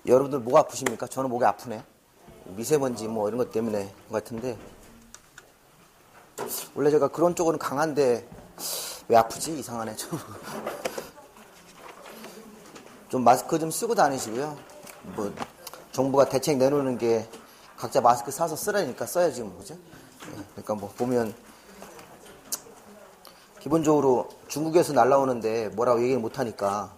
여러분들 목 아프십니까? 저는 목이 아프네. 미세먼지 뭐 이런 것 때문에 것 같은데, 원래 제가 그런 쪽은 강한데 왜 아프지? 이상하네. 좀 마스크 좀 쓰고 다니시고요. 뭐 정부가 대책 내놓는 게 각자 마스크 사서 쓰라니까 써야지 뭐, 그죠? 그러니까 뭐 보면 기본적으로 중국에서 날라오는데 뭐라고 얘기를 못하니까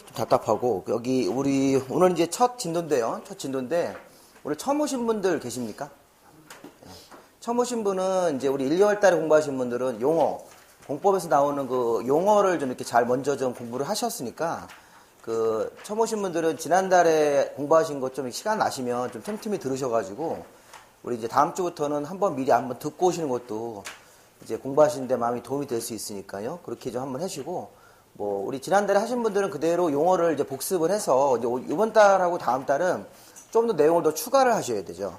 좀 답답하고, 여기 우리 오늘 이제 첫 진도인데요. 첫 진도인데 오늘 처음 오신 분들 계십니까? 처음 오신 분은 이제 우리 1, 2월 달에 공부하신 분들은 용어, 공법에서 나오는 그 용어를 좀 이렇게 잘 먼저 좀 공부를 하셨으니까, 그 처음 오신 분들은 지난달에 공부하신 것 좀 시간 나시면 좀 틈틈이 들으셔가지고 우리 이제 다음 주부터는 한번 미리 한번 듣고 오시는 것도 이제 공부하시는데 마음이 도움이 될 수 있으니까요. 그렇게 좀 한번 하시고, 뭐 우리 지난달에 하신 분들은 그대로 용어를 이제 복습을 해서 이제 이번 달하고 다음 달은 좀 더 내용을 더 추가를 하셔야 되죠.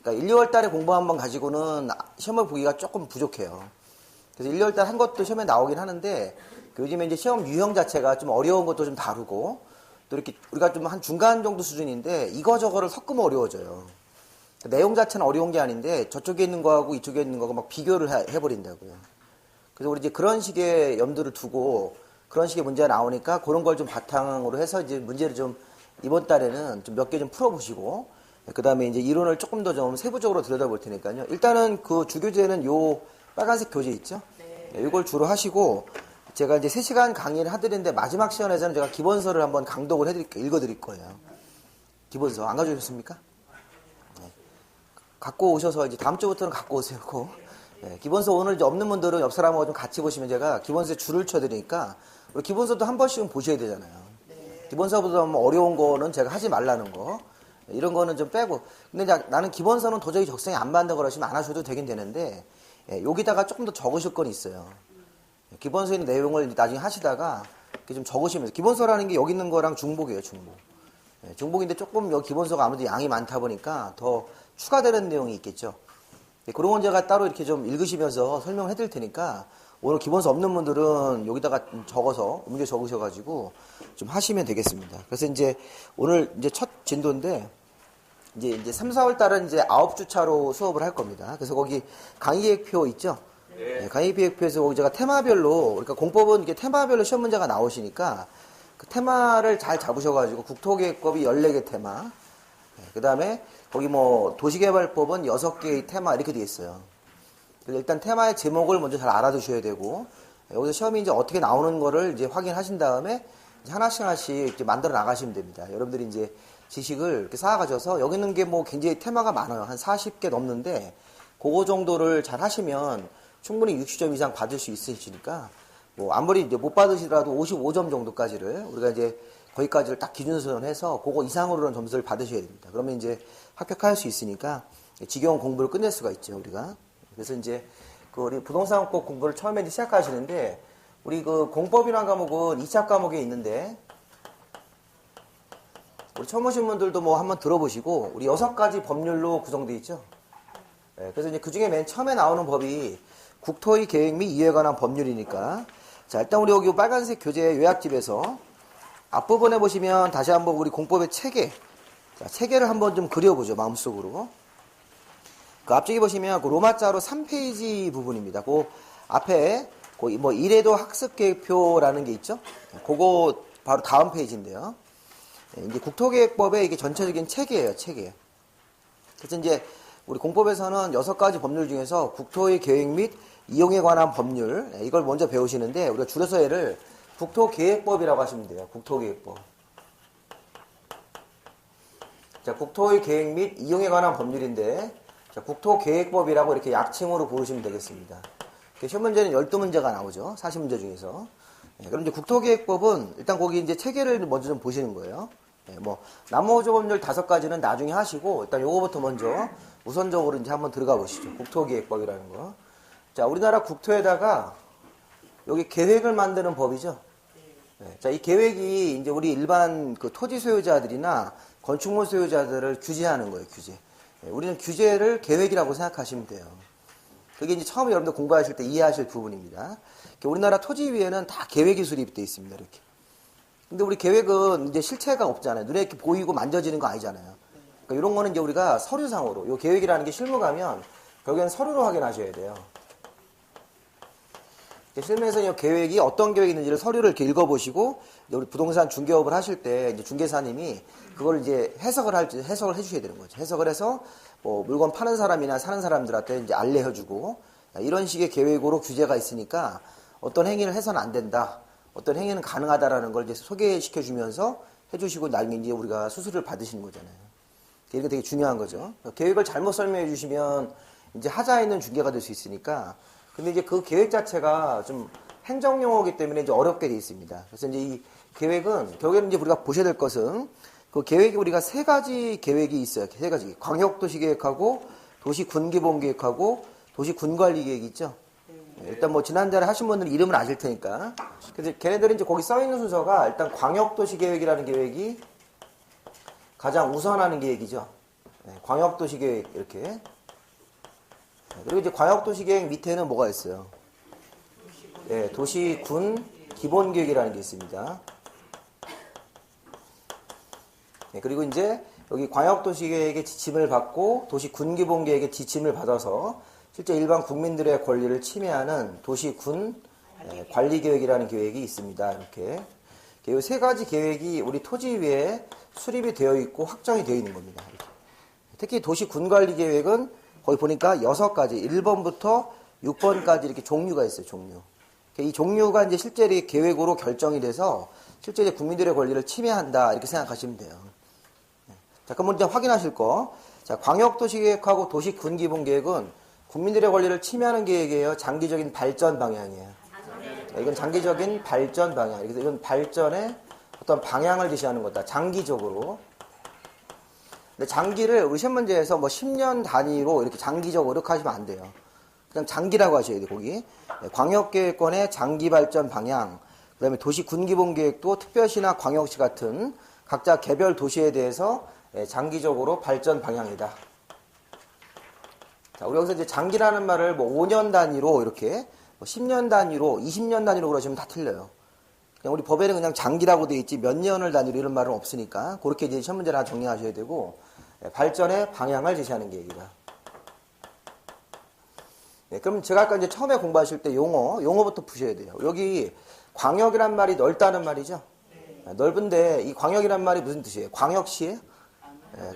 그러니까 1, 2월 달에 공부한 번 가지고는 시험을 보기가 조금 부족해요. 그래서 1, 2월 달 한 것도 시험에 나오긴 하는데, 요즘에 이제 시험 유형 자체가 좀 어려운 것도 좀 다루고, 또 이렇게 우리가 좀 한 중간 정도 수준인데 이거저거를 섞으면 어려워져요. 내용 자체는 어려운 게 아닌데 저쪽에 있는 거하고 이쪽에 있는 거하고 막 비교를 해버린다고요. 그래서 우리 이제 그런 식의 염두를 두고 그런 식의 문제가 나오니까 그런 걸 좀 바탕으로 해서 이제 문제를 좀 이번 달에는 좀 몇 개 좀 풀어보시고, 그 다음에 이제 이론을 조금 더 좀 세부적으로 들여다볼 테니까요. 일단은 그 주교재는 요 빨간색 교재 있죠? 네, 이걸 주로 하시고, 제가 이제 3시간 강의를 해드리는데 마지막 시간에서는 제가 기본서를 한번 강독을 해드릴게요. 읽어드릴 거예요. 기본서 안 가져오셨습니까? 네. 갖고 오셔서 이제 다음 주부터는 갖고 오세요. 네. 기본서 오늘 이제 없는 분들은 옆 사람하고 좀 같이 보시면 제가 기본서에 줄을 쳐드리니까 우리 기본서도 한 번씩은 보셔야 되잖아요. 기본서보다 뭐 어려운 거는 제가 하지 말라는 거, 이런 거는 좀 빼고. 근데 나는 기본서는 도저히 적성이 안 맞는 거라시면 안 하셔도 되긴 되는데, 여기다가 조금 더 적으실 건 있어요. 기본서에 있는 내용을 나중에 하시다가 이렇게 좀 적으시면서, 기본서라는 게 여기 있는 거랑 중복이에요, 중복. 중복인데 조금 여기 기본서가 아무래도 양이 많다 보니까 더 추가되는 내용이 있겠죠. 그런 건 제가 따로 이렇게 좀 읽으시면서 설명을 해드릴 테니까 오늘 기본서 없는 분들은 여기다가 적어서 문제 적으셔가지고 좀 하시면 되겠습니다. 그래서 이제 오늘 이제 첫 진도인데, 이제 3, 4월 달은 이제 9주차로 수업을 할 겁니다. 그래서 거기 강의계획표 있죠? 네. 강의계획표에서 거기 제가 테마별로, 그러니까 공법은 이게 테마별로 시험 문제가 나오시니까 그 테마를 잘 잡으셔가지고 국토계획법이 14개 테마, 그 다음에 거기 뭐 도시개발법은 6개의 테마 이렇게 되어 있어요. 그래서 일단 테마의 제목을 먼저 잘 알아두셔야 되고, 여기서 시험이 이제 어떻게 나오는 거를 이제 확인하신 다음에 이제 하나씩 이렇게 만들어 나가시면 됩니다. 여러분들이 이제 지식을 이렇게 쌓아가셔서, 여기 있는 게 뭐 굉장히 테마가 많아요. 한 40개 넘는데, 그거 정도를 잘 하시면 충분히 60점 이상 받을 수 있으시니까, 뭐 아무리 이제 못 받으시더라도 55점 정도까지를 우리가 이제 거기까지를 딱 기준선을 해서 그거 이상으로는 점수를 받으셔야 됩니다. 그러면 이제 합격할 수 있으니까 지겨운 공부를 끝낼 수가 있죠, 우리가. 그래서 이제 그 우리 부동산법 공부를 처음에 이제 시작하시는데, 우리 그 공법이라는 과목은 2차 과목에 있는데, 우리 처음 오신 분들도 뭐 한번 들어보시고, 우리 6가지 법률로 구성되어 있죠. 네, 그래서 이제 그 중에 맨 처음에 나오는 법이 국토의 계획 및 이에 관한 법률이니까, 자, 일단 우리 여기 빨간색 교재 요약집에서 앞부분에 보시면 다시 한번 우리 공법의 체계, 자, 체계를 한번 좀 그려보죠, 마음속으로. 그 앞쪽에 보시면 그 로마자로 3페이지 부분입니다. 그 앞에 그 뭐 이래도 학습계획표라는 게 있죠. 그거 바로 다음 페이지인데요. 이제 국토계획법의 이게 전체적인 체계예요, 체계. 그래서 이제 우리 공법에서는 6가지 법률 중에서 국토의 계획 및 이용에 관한 법률, 이걸 먼저 배우시는데, 우리가 줄여서 얘를 국토계획법이라고 하시면 돼요. 국토계획법. 자, 국토의 계획 및 이용에 관한 법률인데, 자, 국토계획법이라고 이렇게 약칭으로 부르시면 되겠습니다. 시험 문제는 12문제가 나오죠. 40문제 중에서. 그럼 이제 국토계획법은 일단 거기 이제 체계를 먼저 좀 보시는 거예요. 뭐 나머지 법률 5가지는 나중에 하시고, 일단 요거부터 먼저 우선적으로 이제 한번 들어가 보시죠. 국토계획법이라는 거. 자, 우리나라 국토에다가 여기 계획을 만드는 법이죠. 자, 이 계획이 이제 우리 일반 그 토지 소유자들이나 건축물 소유자들을 규제하는 거예요, 규제. 우리는 규제를 계획이라고 생각하시면 돼요. 그게 이제 처음에 여러분들 공부하실 때 이해하실 부분입니다. 우리나라 토지 위에는 다 계획이 수립되어 있습니다. 이렇게. 근데 우리 계획은 이제 실체가 없잖아요. 눈에 이렇게 보이고 만져지는 거 아니잖아요. 그러니까 이런 거는 이제 우리가 서류상으로, 요 계획이라는 게 실무 가면 결국엔 서류로 확인하셔야 돼요. 실무에서 이 계획이 어떤 계획이 있는지를 서류를 이렇게 읽어보시고, 우리 부동산 중개업을 하실 때 이제 중개사님이 그걸 이제 해석을 해주셔야 되는 거죠. 해석을 해서 뭐 물건 파는 사람이나 사는 사람들한테 이제 알려주고, 이런 식의 계획으로 규제가 있으니까 어떤 행위를 해서는 안 된다. 어떤 행위는 가능하다라는 걸 이제 소개시켜 주면서 해주시고 나중에 이제 우리가 수수료를 받으시는 거잖아요. 이게 되게 중요한 거죠. 계획을 잘못 설명해 주시면 이제 하자에 있는 중개가 될 수 있으니까. 근데 이제 그 계획 자체가 좀 행정용어이기 때문에 이제 어렵게 돼 있습니다. 그래서 이제 이 계획은 결국에는 이제 우리가 보셔야 될 것은 그 계획이 우리가 세 가지 계획이 있어요. 세 가지. 광역도시계획하고 도시군기본계획하고 도시군관리계획이 있죠. 일단 뭐 지난달에 하신 분들은 이름을 아실 테니까. 그래서 걔네들은 이제 거기 써 있는 순서가 일단 광역도시계획이라는 계획이 가장 우선하는 계획이죠. 광역도시계획 이렇게. 그리고 이제 광역도시계획 밑에는 뭐가 있어요? 도시군 기본계획이라는 게 있습니다. 그리고 이제 여기 광역도시계획의 지침을 받고 도시군기본계획의 지침을 받아서 실제 일반 국민들의 권리를 침해하는 도시군 관리계획이라는 계획이 있습니다. 이렇게. 이 세 가지 계획이 우리 토지 위에 수립이 되어 있고 확정이 되어 있는 겁니다. 이렇게. 특히 도시군관리계획은 거기 보니까 6가지, 1번부터 6번까지 이렇게 종류가 있어요, 종류. 이 종류가 이제 실제 계획으로 결정이 돼서 실제 이제 국민들의 권리를 침해한다, 이렇게 생각하시면 돼요. 자, 그럼 이제 확인하실 거. 자, 광역도시계획하고 도시군기본계획은 국민들의 권리를 침해하는 계획이에요. 장기적인 발전 방향이에요. 이건 장기적인 발전 방향. 그래서 이건 발전의 어떤 방향을 제시하는 거다. 장기적으로. 근데 장기를 우리 시험 문제에서 뭐 10년 단위로 이렇게 장기적으로 이렇게 하시면 안 돼요. 그냥 장기라고 하셔야 돼요, 거기. 광역계획권의 장기 발전 방향. 그 다음에 도시군기본계획도 특별시나 광역시 같은 각자 개별 도시에 대해서 장기적으로 발전 방향이다. 자, 우리 여기서 이제 장기라는 말을 뭐 5년 단위로 이렇게, 뭐 10년 단위로, 20년 단위로 그러시면 다 틀려요. 그냥 우리 법에는 그냥 장기라고 돼 있지 몇 년을 단위로 이런 말은 없으니까 그렇게 이제 시험 문제를 하나 정리하셔야 되고, 발전의 방향을 제시하는 계획이다. 그럼 제가 아까 이제 처음에 공부하실 때 용어부터 푸셔야 돼요. 여기 광역이란 말이 넓다는 말이죠. 넓은데 이 광역이란 말이 무슨 뜻이에요? 광역시예요?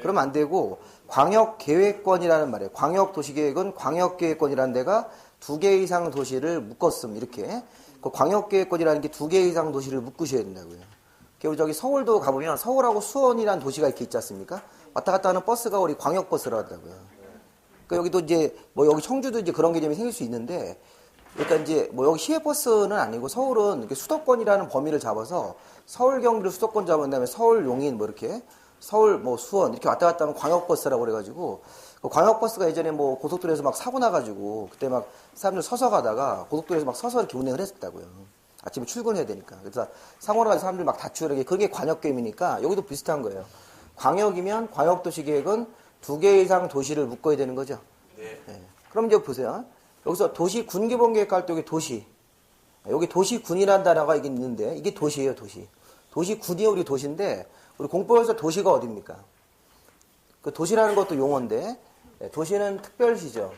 그러면 안 되고 광역계획권이라는 말이에요. 광역도시계획은 광역계획권이라는 데가 2개 이상 도시를 묶었음 이렇게. 그 광역계획권이라는 게 2개 이상 도시를 묶으셔야 된다고요. 우리 저기 서울도 가보면 서울하고 수원이라는 도시가 이렇게 있지 않습니까? 왔다 갔다 하는 버스가 우리 광역버스라고 하더라고요. 그러니까 여기도 이제 뭐 여기 청주도 이제 그런 개념이 생길 수 있는데, 그러니까 이제 뭐 여기 시외버스는 아니고 서울은 이렇게 수도권이라는 범위를 잡아서 서울 경기를 수도권 잡은 다음에 서울 용인 뭐 이렇게 서울 뭐 수원 이렇게 왔다 갔다 하면 광역버스라고 그래가지고, 그 광역버스가 예전에 뭐 고속도로에서 막 사고 나가지고 그때 막 사람들 서서 가다가 고속도로에서 막 서서 이렇게 운행을 했었다고요. 아침에 출근해야 되니까. 그래서 상호로 가서 사람들 막 다치고 이렇게, 그게 광역계획이니까 여기도 비슷한 거예요. 광역이면 광역도시계획은 2개 이상 도시를 묶어야 되는 거죠. 네. 그럼 이제 보세요. 여기서 도시군기본계획 할 때 여기 도시. 여기 도시군이라는 단어가 이게 있는데 이게 도시예요, 도시. 도시군이 우리 도시인데 우리 공법에서 도시가 어딥니까? 그 도시라는 것도 용어인데 도시는 특별시죠.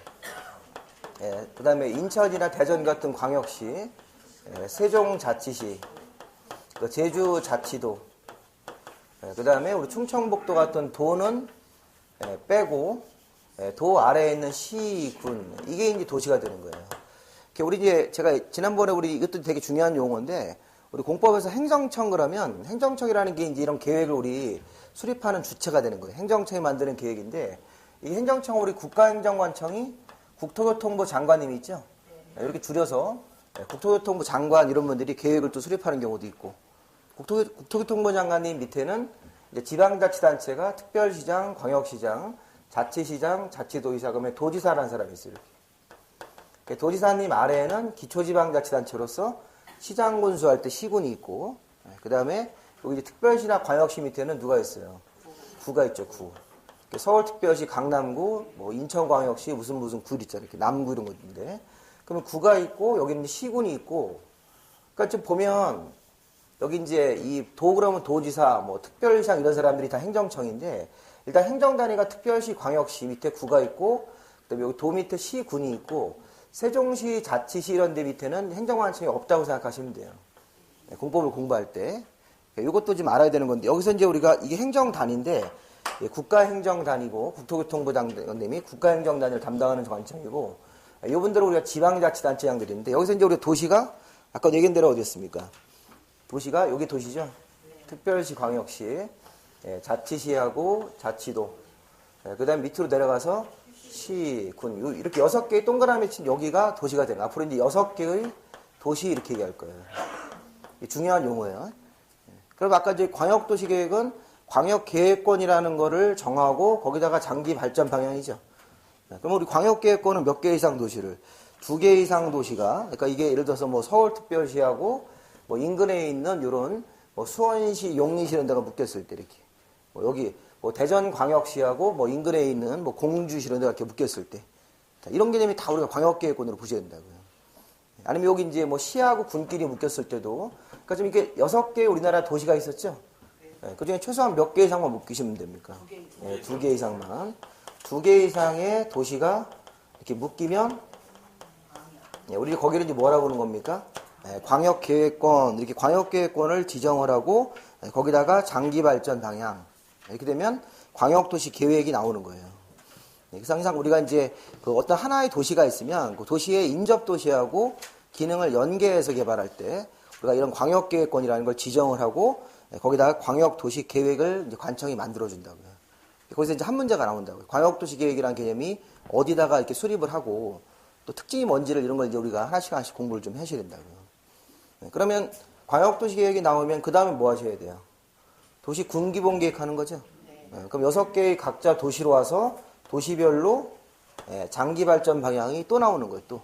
그 다음에 인천이나 대전 같은 광역시, 세종자치시, 제주자치도, 그 다음에 우리 충청북도 같은 도는 빼고 도 아래에 있는 시, 군, 이게 이제 도시가 되는 거예요. 우리 이제 제가 지난번에 우리 이것도 되게 중요한 용어인데 우리 공법에서 행정청 그러면 행정청이라는 게 이제 이런 계획을 우리 수립하는 주체가 되는 거예요. 행정청이 만드는 계획인데 이 행정청 우리 국가행정관청이 국토교통부 장관님이 있죠. 이렇게 줄여서 국토교통부 장관 이런 분들이 계획을 또 수립하는 경우도 있고, 국토교통부 장관님 밑에는 이제 지방자치단체가 특별시장, 광역시장, 자치시장, 자치도의사, 그러면 도지사라는 사람이 있어요. 이렇게. 도지사님 아래에는 기초지방자치단체로서 시장 군수할 때 시군이 있고, 그 다음에 여기 이제 특별시나 광역시 밑에는 누가 있어요? 구가 있죠, 구. 서울특별시, 강남구, 뭐 인천광역시 무슨 구 있잖아요. 이렇게 남구 이런 것인데. 그러면 구가 있고 여기는 시군이 있고. 그러니까 지금 보면 여기 이제 이 도 그러면 도지사, 뭐 특별시장 이런 사람들이 다 행정청인데 일단 행정단위가 특별시, 광역시 밑에 구가 있고 그다음에 여기 도 밑에 시군이 있고 세종시, 자치시 이런 데 밑에는 행정관청이 없다고 생각하시면 돼요. 공법을 공부할 때. 이것도 좀 알아야 되는 건데 여기서 이제 우리가 이게 행정단위인데 국가행정단위고 국토교통부 장관님이 국가행정단위를 담당하는 관청이고 이분들은 우리가 지방자치단체장들인데 여기서 이제 우리가 도시가 아까 얘기한 대로 어디였습니까? 도시가 여기 도시죠? 네. 특별시, 광역시, 자치시하고 자치도, 그 다음에 밑으로 내려가서 시, 군 이렇게 6개의 동그라미 친 여기가 도시가 되는 앞으로 이제 6개의 도시 이렇게 얘기할 거예요. 중요한 용어예요. 그럼 아까 이제 광역도시계획은 광역계획권이라는 거를 정하고 거기다가 장기 발전 방향이죠. 그럼 우리 광역계획권은 몇 개 이상 도시를? 2개 이상 도시가, 그러니까 이게 예를 들어서 뭐 서울특별시하고 뭐 인근에 있는 이런 뭐 수원시, 용인시 이런 데가 묶였을 때 이렇게. 뭐 여기 뭐 대전광역시하고 뭐 인근에 있는 뭐 공주시 이런 데가 이렇게 묶였을 때. 자, 이런 개념이 다 우리가 광역계획권으로 보셔야 된다고요. 아니면 여기 이제 뭐 시하고 군끼리 묶였을 때도, 그러니까 좀 이렇게 6개의 우리나라 도시가 있었죠? 그 중에 최소한 몇 개 이상만 묶이시면 됩니까? 2개 이상만. 2개 이상의 도시가 이렇게 묶이면, 우리 거기를 이제 뭐라고 하는 겁니까? 광역계획권, 이렇게 광역계획권을 지정을 하고, 거기다가 장기발전 방향. 이렇게 되면 광역도시 계획이 나오는 거예요. 그래서 항상 우리가 이제 그 어떤 하나의 도시가 있으면 그 도시의 인접도시하고 기능을 연계해서 개발할 때 우리가 이런 광역계획권이라는 걸 지정을 하고 거기다가 광역도시 계획을 이제 관청이 만들어준다고요. 거기서 이제 한 문제가 나온다고요. 광역도시 계획이라는 개념이 어디다가 이렇게 수립을 하고 또 특징이 뭔지를 이런 걸 이제 우리가 하나씩 공부를 좀 하셔야 된다고요. 그러면 광역도시 계획이 나오면 그 다음에 뭐 하셔야 돼요? 도시 군기본 계획하는 거죠. 그럼 6개의 각자 도시로 와서 도시별로 장기 발전 방향이 또 나오는 거예요. 또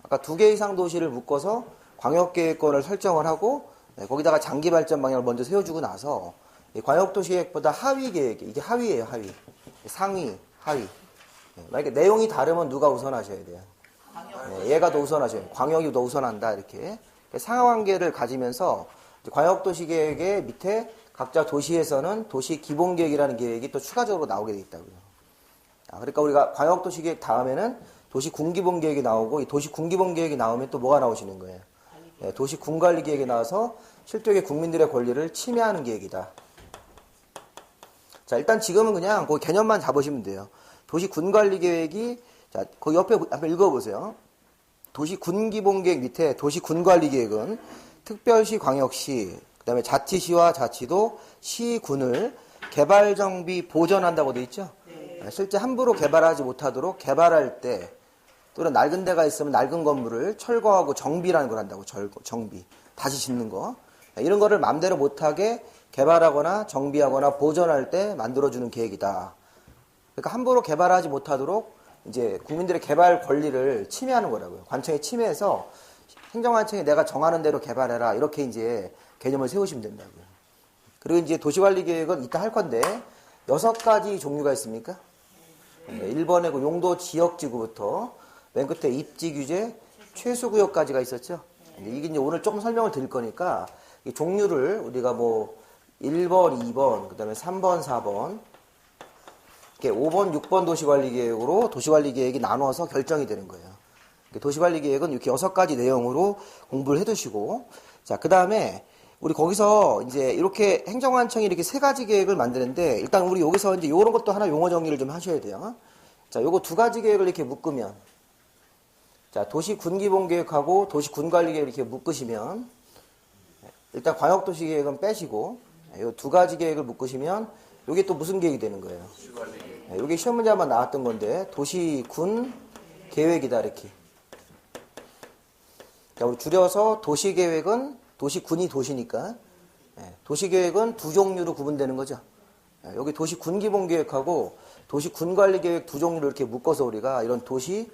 아까 2개 이상 도시를 묶어서 광역계획권을 설정을 하고 거기다가 장기 발전 방향을 먼저 세워주고 나서 광역도시 계획보다 하위 계획, 이게 하위예요. 하위, 상위, 하위. 만약에 내용이 다르면 누가 우선하셔야 돼요? 얘가 더 우선하셔야 돼요. 광역이 더 우선한다 이렇게 상하관계를 가지면서 광역도시 계획의 밑에 각자 도시에서는 도시 기본계획이라는 계획이 또 추가적으로 나오게 돼 있다고요. 그러니까 우리가 광역도시 계획 다음에는 도시 군기본 계획이 나오고 이 도시 군기본 계획이 나오면 또 뭐가 나오시는 거예요? 도시 군관리 계획이 나와서 실제로 국민들의 권리를 침해하는 계획이다. 자, 일단 지금은 그냥 그 개념만 잡으시면 돼요. 도시 군관리 계획이 자, 그 옆에 한번 읽어보세요. 도시 군기본 계획 밑에 도시 군관리 계획은 특별시, 광역시, 그다음에 자치시와 자치도, 시군을 개발 정비 보전한다고 돼 있죠. 실제 함부로 개발하지 못하도록 개발할 때 또는 낡은 데가 있으면 낡은 건물을 철거하고 정비라는 걸 한다고. 정비 다시 짓는 거 이런 거를 마음대로 못하게 개발하거나 정비하거나 보전할 때 만들어주는 계획이다. 그러니까 함부로 개발하지 못하도록 이제 국민들의 개발 권리를 침해하는 거라고요. 관청이 침해해서 행정관청이 내가 정하는 대로 개발해라 이렇게 이제 개념을 세우시면 된다고요. 그리고 이제 도시관리계획은 이따 할 건데 6가지 종류가 있습니까? 1번에 그 용도 지역지구부터 맨 끝에 입지규제, 최수구역까지가 있었죠. 이게 이제 오늘 조금 설명을 드릴 거니까 이 종류를 우리가 뭐 1번, 2번, 그 다음에 3번, 4번 이렇게 5번, 6번 도시관리계획으로 도시관리계획이 나눠서 결정이 되는 거예요. 도시관리계획은 이렇게 6가지 내용으로 공부를 해두시고 자, 그 다음에 우리 거기서 이제 이렇게 행정관청이 이렇게 3가지 계획을 만드는데 일단 우리 여기서 이제 요런 것도 하나 용어 정리를 좀 하셔야 돼요. 자, 요거 2가지 계획을 이렇게 묶으면 자, 도시 군기본 계획하고 도시 군관리 계획을 이렇게 묶으시면 일단 광역도시 계획은 빼시고 요 2가지 계획을 묶으시면 요게 또 무슨 계획이 되는 거예요? 요게 시험 문제 한번 나왔던 건데 도시 군 계획이다 이렇게. 자, 우리 줄여서 도시 계획은 도시 군이 도시니까 도시 계획은 2종류로 구분되는 거죠. 여기 도시 군 기본 계획하고 도시 군 관리 계획 2종류를 이렇게 묶어서 우리가 이런 도시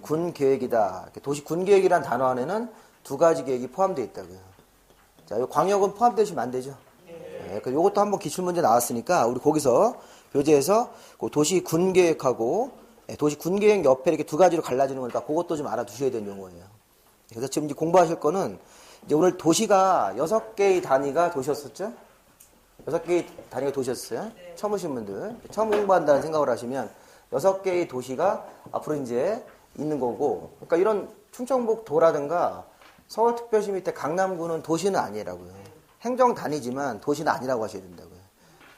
군 계획이다. 도시 군 계획이란 단어 안에는 2가지 계획이 포함되어 있다고요. 자, 요 광역은 포함되시면 안 되죠. 요것도 한번 기출문제 나왔으니까 우리 거기서 교재에서 그 도시 군 계획하고 도시 군 계획 옆에 이렇게 두 가지로 갈라지는 거니까 그것도 좀 알아두셔야 되는 용어예요. 그래서 지금 이제 공부하실 거는 이제 오늘 도시가 6개의 단위가 도시였었죠? 6개의 단위가 도시였어요. 처음 오신 분들. 처음 공부한다는 생각을 하시면 6개의 도시가 앞으로 이제 있는 거고, 그러니까 이런 충청북도라든가 서울특별시 밑에 강남구는 도시는 아니라고요. 행정단위지만 도시는 아니라고 하셔야 된다고요.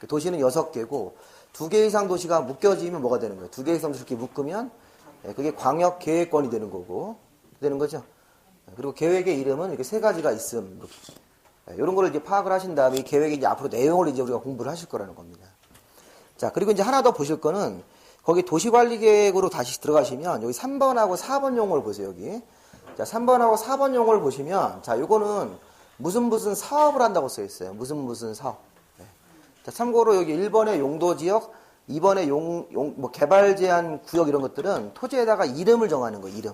도시는 6개고 2개 이상 도시가 묶여지면 뭐가 되는 거예요? 2개 이상 도시 이렇게 묶으면 그게 광역계획권이 되는 거고 되는 거죠. 그리고 계획의 이름은 이렇게 3가지가 있음. 이런 거를 이제 파악을 하신 다음에 이 계획의 이제 앞으로 내용을 이제 우리가 공부를 하실 거라는 겁니다. 자, 그리고 이제 하나 더 보실 거는 거기 도시관리계획으로 다시 들어가시면 여기 3번하고 4번 용어를 보세요, 여기. 자, 3번하고 4번 용어를 보시면 자, 요거는 무슨 사업을 한다고 써 있어요. 무슨 사업. 네. 자, 참고로 여기 1번의 용도지역, 2번의 뭐 개발 제한 구역 이런 것들은 토지에다가 이름을 정하는 거, 이름.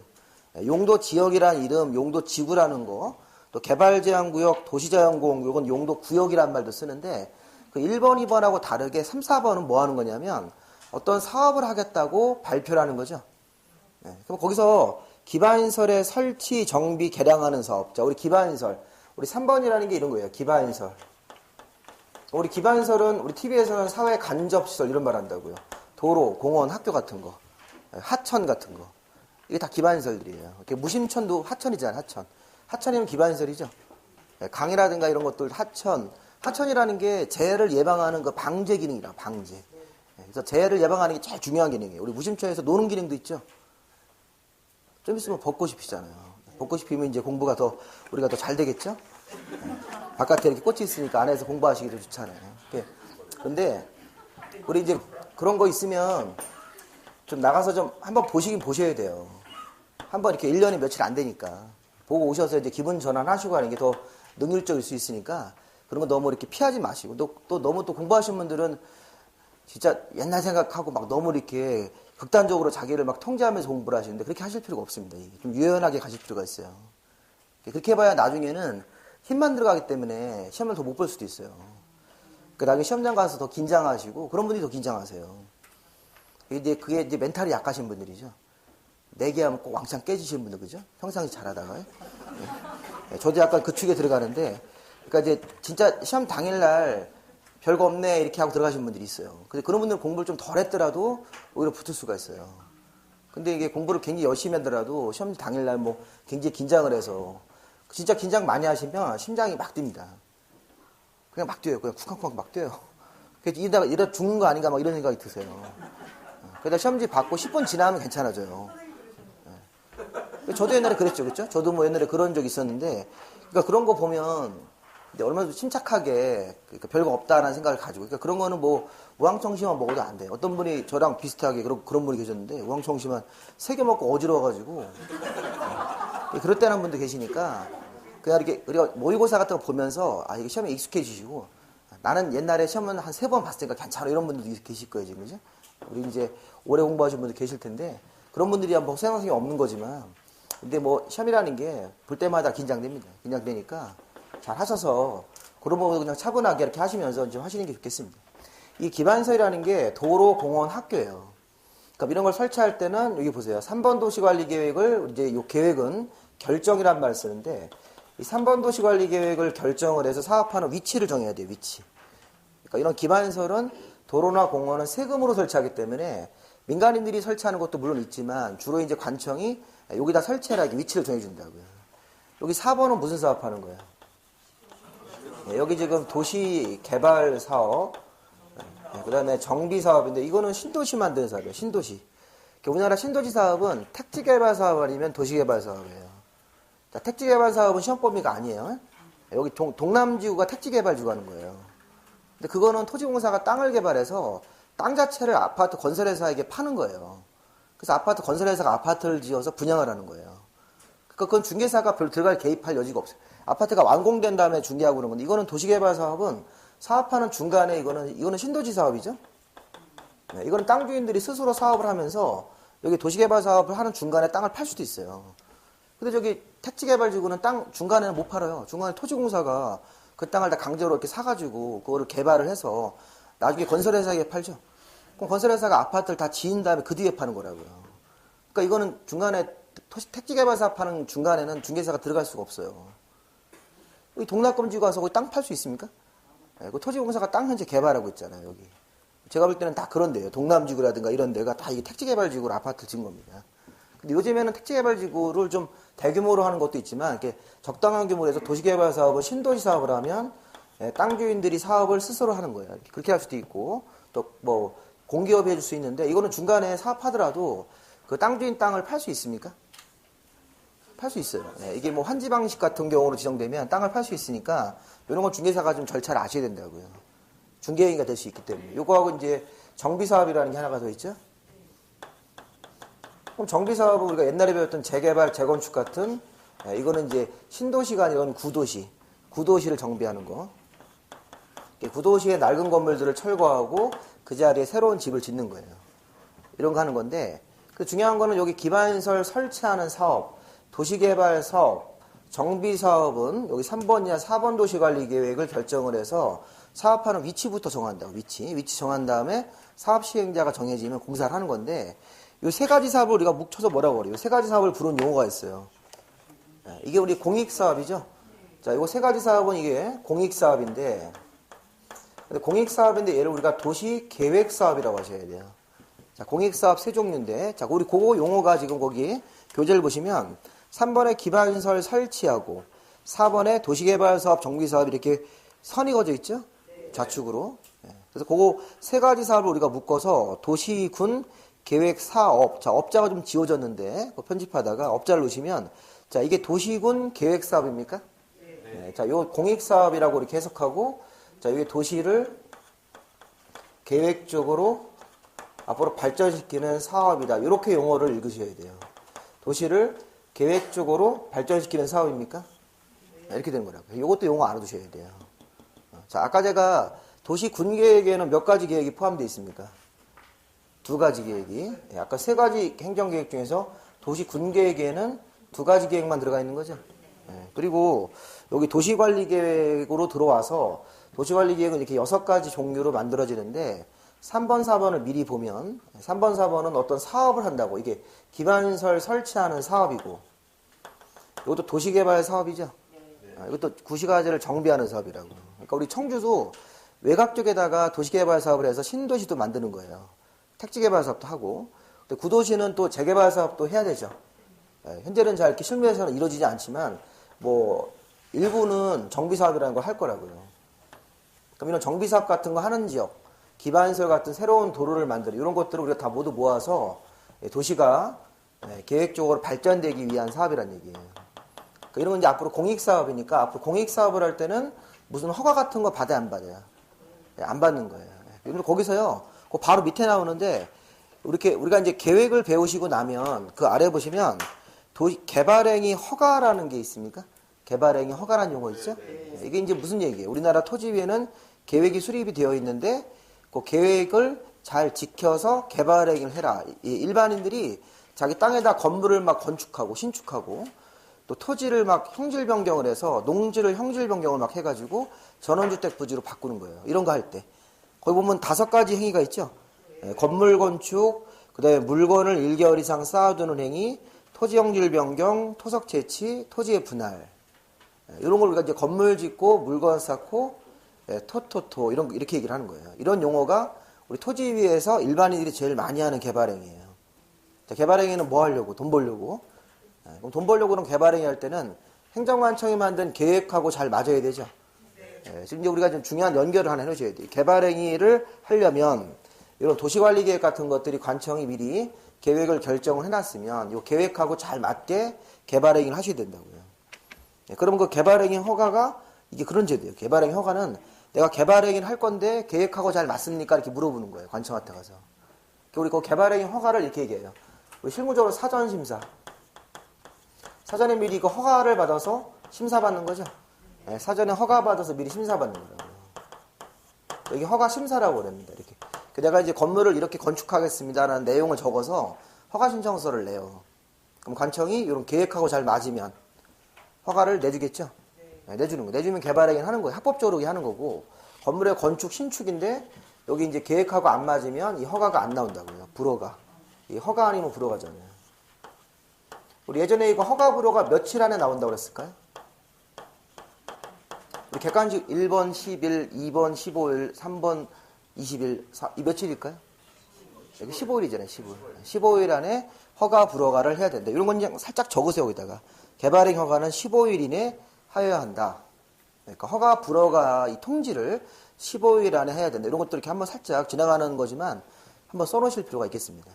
용도지역이라는 이름, 용도지구라는 거, 또 개발 제한 구역, 도시자연공원, 요건 용도구역이라는 말도 쓰는데 그 1번, 2번하고 다르게 3, 4번은 뭐 하는 거냐면 어떤 사업을 하겠다고 발표를 하는 거죠. 네. 그럼 거기서 기반시설의 설치, 정비, 개량하는 사업. 자, 우리 기반시설. 우리 3번이라는 게 이런 거예요. 기반시설. 우리 기반시설은 우리 TV에서는 사회 간접시설 이런 말 한다고요. 도로, 공원, 학교 같은 거. 하천 같은 거. 이게 다 기반시설들이에요. 무심천도 하천이잖아요. 하천. 하천이면 기반시설이죠. 강이라든가 이런 것들 하천. 하천이라는 게 재해를 예방하는 그 방제 기능이라 방제. 그래서 재해를 예방하는 게 제일 중요한 기능이에요. 우리 무심초에서 노는 기능도 있죠. 좀 있으면 벚꽃이 피잖아요. 벚꽃이 피면 이제 공부가 우리가 더 잘 되겠죠? 바깥에 이렇게 꽃이 있으니까 안에서 공부하시기도 좋잖아요. 근데, 우리 이제 그런 거 있으면 좀 나가서 좀 한번 보시긴 보셔야 돼요. 한번 이렇게 1년에 며칠 안 되니까. 보고 오셔서 이제 기분 전환하시고 하는 게 더 능률적일 수 있으니까 그런 거 너무 이렇게 피하지 마시고 또 너무 또 공부하신 분들은 진짜 옛날 생각하고 막 너무 이렇게 극단적으로 자기를 막 통제하면서 공부를 하시는데 그렇게 하실 필요가 없습니다. 좀 유연하게 가실 필요가 있어요. 그렇게 해봐야 나중에는 힘만 들어가기 때문에 시험을 더 못 볼 수도 있어요. 그 나중에 시험장 가서 더 긴장하시고 그런 분들이 더 긴장하세요. 그게 이제 멘탈이 약하신 분들이죠. 내기하면 꼭 왕창 깨지시는 분들, 그죠? 평상시 잘하다가. 저도 약간 그 축에 들어가는데, 그러니까 이제 진짜 시험 당일날 별거 없네 이렇게 하고 들어가시는 분들이 있어요. 근데 그런 분들은 공부를 좀 덜 했더라도 오히려 붙을 수가 있어요. 근데 이게 공부를 굉장히 열심히 하더라도 시험 당일날 뭐 굉장히 긴장을 해서 진짜 긴장 많이 하시면 심장이 막 뜁니다. 그냥 막 뛰어요. 그냥 쿵쾅쿵쾅 막 뛰어요. 그래서 이러다 죽는 거 아닌가 막 이런 생각이 드세요. 그러다 시험지 받고 10분 지나면 괜찮아져요. 저도 옛날에 그랬죠, 그렇죠? 저도 뭐 옛날에 그런 적이 있었는데, 그러니까 그런 거 보면 얼마나 침착하게 그러니까 별거 없다라는 생각을 가지고, 그러니까 그런 거는 뭐 우황청심만 먹어도 안 돼요. 어떤 분이 저랑 비슷하게 그런 분이 계셨는데 우황청심만 3개 먹고 어지러워가지고 그럴 때는 분도 계시니까 그냥 이렇게 우리가 모의고사 같은 거 보면서 이게 시험에 익숙해지시고 나는 옛날에 시험은 한 3번 봤으니까 괜찮아 이런 분들도 계실 거예요, 지금 그죠? 우리 이제 오래 공부하신 분들 계실 텐데 그런 분들이 뭐 생각성이 없는 거지만. 근데 뭐 시험이라는 게 볼 때마다 긴장됩니다. 긴장되니까 잘 하셔서 그런 거 그냥 차분하게 이렇게 하시면서 좀 하시는 게 좋겠습니다. 이 기반시설이라는 게 도로, 공원, 학교예요. 그러니까 이런 걸 설치할 때는 여기 보세요. 3번 도시관리계획을 이제 이 계획은 결정이란 말을 쓰는데 이 3번 도시관리계획을 결정을 해서 사업하는 위치를 정해야 돼요. 위치. 그러니까 이런 기반시설은 도로나 공원은 세금으로 설치하기 때문에 민간인들이 설치하는 것도 물론 있지만 주로 이제 관청이 여기다 설치해라 이렇게 위치를 정해준다고요. 여기 4번은 무슨 사업하는 거예요? 네, 여기 지금 도시 개발 사업, 그 다음에 정비 사업인데 이거는 신도시 만드는 사업이에요. 신도시. 우리나라 신도시 사업은 택지 개발 사업 아니면 도시 개발 사업이에요. 자, 택지 개발 사업은 시험 범위가 아니에요. 여기 동남지구가 택지 개발지구 하는 거예요. 근데 그거는 토지공사가 땅을 개발해서 땅 자체를 아파트 건설회사에게 파는 거예요. 그래서 아파트 건설회사가 아파트를 지어서 분양을 하는 거예요. 그러니까 그건 중개사가 별로 들어갈 개입할 여지가 없어요. 아파트가 완공된 다음에 중개하고 그런 건데 이거는 도시개발 사업은 사업하는 중간에 이거는 신도시 사업이죠. 네, 이거는 땅 주인들이 스스로 사업을 하면서 여기 도시개발 사업을 하는 중간에 땅을 팔 수도 있어요. 근데 저기 택지개발지구는 땅 중간에는 못 팔아요. 중간에 토지공사가 그 땅을 다 강제로 이렇게 사가지고 그거를 개발을 해서 나중에 건설회사에게 팔죠. 그럼 건설회사가 아파트를 다 지은 다음에 그 뒤에 파는 거라고요. 그러니까 이거는 중간에 택지개발사 파는 중간에는 중개사가 들어갈 수가 없어요. 여기 동락금지구 가서 거기 땅 팔 수 있습니까? 네, 그 토지공사가 땅 현재 개발하고 있잖아요, 여기. 제가 볼 때는 다 그런데요. 동남지구라든가 이런 데가 다 이게 택지개발지구로 아파트 지은 겁니다. 근데 요즘에는 택지개발지구를 좀 대규모로 하는 것도 있지만, 이렇게 적당한 규모로 해서 도시개발 사업을 신도시 사업을 하면, 땅 주인들이 사업을 스스로 하는 거예요. 그렇게 할 수도 있고, 또 뭐, 공기업이 해줄 수 있는데, 이거는 중간에 사업하더라도 그 땅 주인 땅을 팔 수 있습니까? 팔 수 있어요. 네, 이게 뭐 환지 방식 같은 경우로 지정되면 땅을 팔 수 있으니까 이런 건 중개사가 좀 절차를 아셔야 된다고요. 중개인가 될 수 있기 때문에. 요거하고 이제 정비사업이라는 게 하나가 더 있죠. 그럼 정비사업은 우리가 옛날에 배웠던 재개발, 재건축 같은 이거는 이제 신도시가 아니라 구도시. 구도시를 정비하는 거. 구도시의 낡은 건물들을 철거하고 그 자리에 새로운 집을 짓는 거예요. 이런 거 하는 건데 그 중요한 거는 여기 기반시설 설치하는 사업, 도시개발 사업, 정비사업은 여기 3번 이하 4번 도시관리계획을 결정을 해서 사업하는 위치부터 정한다고. 위치 정한 다음에 사업 시행자가 정해지면 공사를 하는 건데 이 세 가지 사업을 우리가 묵혀서 뭐라고 그래요? 세 가지 사업을 부르는 용어가 있어요. 이게 우리 공익사업이죠. 자, 이거 세 가지 사업은 이게 공익사업인데 공익사업인데 얘를 우리가 도시계획사업이라고 하셔야 돼요. 자, 공익사업 세 종류인데 자, 우리 그거 용어가 지금 거기 교재를 보시면 3번에 기반시설 설치하고 4번에 도시개발사업, 정비사업 이렇게 선이 그어져 있죠? 좌측으로. 그래서 그거 세 가지 사업을 우리가 묶어서 도시군 계획사업. 자, 업자가 좀 지워졌는데 편집하다가 업자를 넣으시면 자, 이게 도시군 계획사업입니까? 네. 자, 요 공익사업이라고 이렇게 해석하고 자, 이게 도시를 계획적으로 앞으로 발전시키는 사업이다. 이렇게 용어를 읽으셔야 돼요. 도시를 계획적으로 발전시키는 사업입니까? 이렇게 되는 거라고요. 이것도 용어 알아두셔야 돼요. 자, 아까 제가 도시 군계획에는 몇 가지 계획이 포함되어 있습니까? 두 가지 계획이. 아까 세 가지 행정계획 중에서 도시 군계획에는 두 가지 계획만 들어가 있는 거죠. 그리고 여기 도시관리계획으로 들어와서 도시관리계획은 이렇게 6가지 종류로 만들어지는데 3번, 4번을 미리 보면 3번, 4번은 어떤 사업을 한다고 이게 기반시설 설치하는 사업이고 이것도 도시개발 사업이죠. 이것도 구시가지를 정비하는 사업이라고. 그러니까 우리 청주도 외곽 쪽에다가 도시개발 사업을 해서 신도시도 만드는 거예요. 택지개발 사업도 하고 근데 구도시는 또 재개발 사업도 해야 되죠. 현재는 잘 이렇게 실무에서는 이루어지지 않지만 뭐 일부는 정비사업이라는 걸 할 거라고요. 그럼 이런 정비사업 같은 거 하는 지역 기반시설 같은 새로운 도로를 만드는 이런 것들을 우리가 다 모두 모아서 도시가 계획적으로 발전되기 위한 사업이란 얘기예요. 그러니까 이런 건 이제 앞으로 공익사업이니까 앞으로 공익사업을 할 때는 무슨 허가 같은 거 받아야 안 받아요? 안 받는 거예요. 그런데 거기서요, 그 바로 밑에 나오는데 우리가 이제 계획을 배우시고 나면 그 아래 보시면 개발행위 허가라는 게 있습니까? 개발행위 허가라는 용어 있죠? 이게 이제 무슨 얘기예요? 우리나라 토지위에는 계획이 수립이 되어 있는데 그 계획을 잘 지켜서 개발행위를 해라. 일반인들이 자기 땅에다 건물을 막 건축하고 신축하고 또 토지를 막 형질 변경을 해서 농지를 형질 변경을 막 해가지고 전원주택 부지로 바꾸는 거예요. 이런 거 할 때. 거기 보면 5가지 행위가 있죠. 건물 건축, 그 다음에 물건을 1개월 이상 쌓아두는 행위, 토지 형질 변경, 토석 채취, 토지의 분할. 이런 걸 우리가 이제 건물 짓고 물건 쌓고 토토토 이렇게 얘기를 하는 거예요. 이런 용어가 우리 토지위에서 일반인들이 제일 많이 하는 개발행위예요. 자, 개발행위는 뭐 하려고? 돈 벌려고. 그럼 돈 벌려고 그런 개발행위 할 때는 행정관청이 만든 계획하고 잘 맞아야 되죠. 지금 이제 우리가 좀 중요한 연결을 하나 해놓으셔야 돼요. 개발행위를 하려면 이런 도시관리계획 같은 것들이 관청이 미리 계획을 결정을 해놨으면 이 계획하고 잘 맞게 개발행위를 하셔야 된다고요. 그러면 그 개발행위 허가가 이게 그런 제도예요. 개발행위 허가는 내가 개발행위를 할 건데 계획하고 잘 맞습니까? 이렇게 물어보는 거예요. 관청한테 가서. 우리 그 개발행위 허가를 이렇게 얘기해요. 우리 실무적으로 사전심사. 사전에 미리 그 허가를 받아서 심사받는 거죠. 사전에 허가 받아서 미리 심사받는 거라고요. 여기 허가 심사라고 그럽니다. 이렇게. 내가 이제 건물을 이렇게 건축하겠습니다라는 내용을 적어서 허가 신청서를 내요. 그럼 관청이 이런 계획하고 잘 맞으면 허가를 내주겠죠. 내주는 거. 내주면 개발행위를 하는 거예요. 합법적으로 하는 거고 건물의 건축 신축인데 여기 이제 계획하고 안 맞으면 이 허가가 안 나온다고요. 불허가. 이 허가 아니면 불허가잖아요. 우리 예전에 이거 허가 불허가 며칠 안에 나온다고 그랬을까요? 우리 객관식 1번 10일, 2번 15일, 3번 20일, 이 며칠일까요? 여기 15일이잖아요. 15일. 15일 안에 허가 불허가를 해야 된다. 이런 건 그냥 살짝 적으세요. 여기다가. 개발행 허가는 15일 이내 하여야 한다. 그러니까 허가 불허가 이 통지를 15일 안에 해야 된다. 이런 것들 이렇게 한번 살짝 지나가는 거지만 한번 써놓으실 필요가 있겠습니다.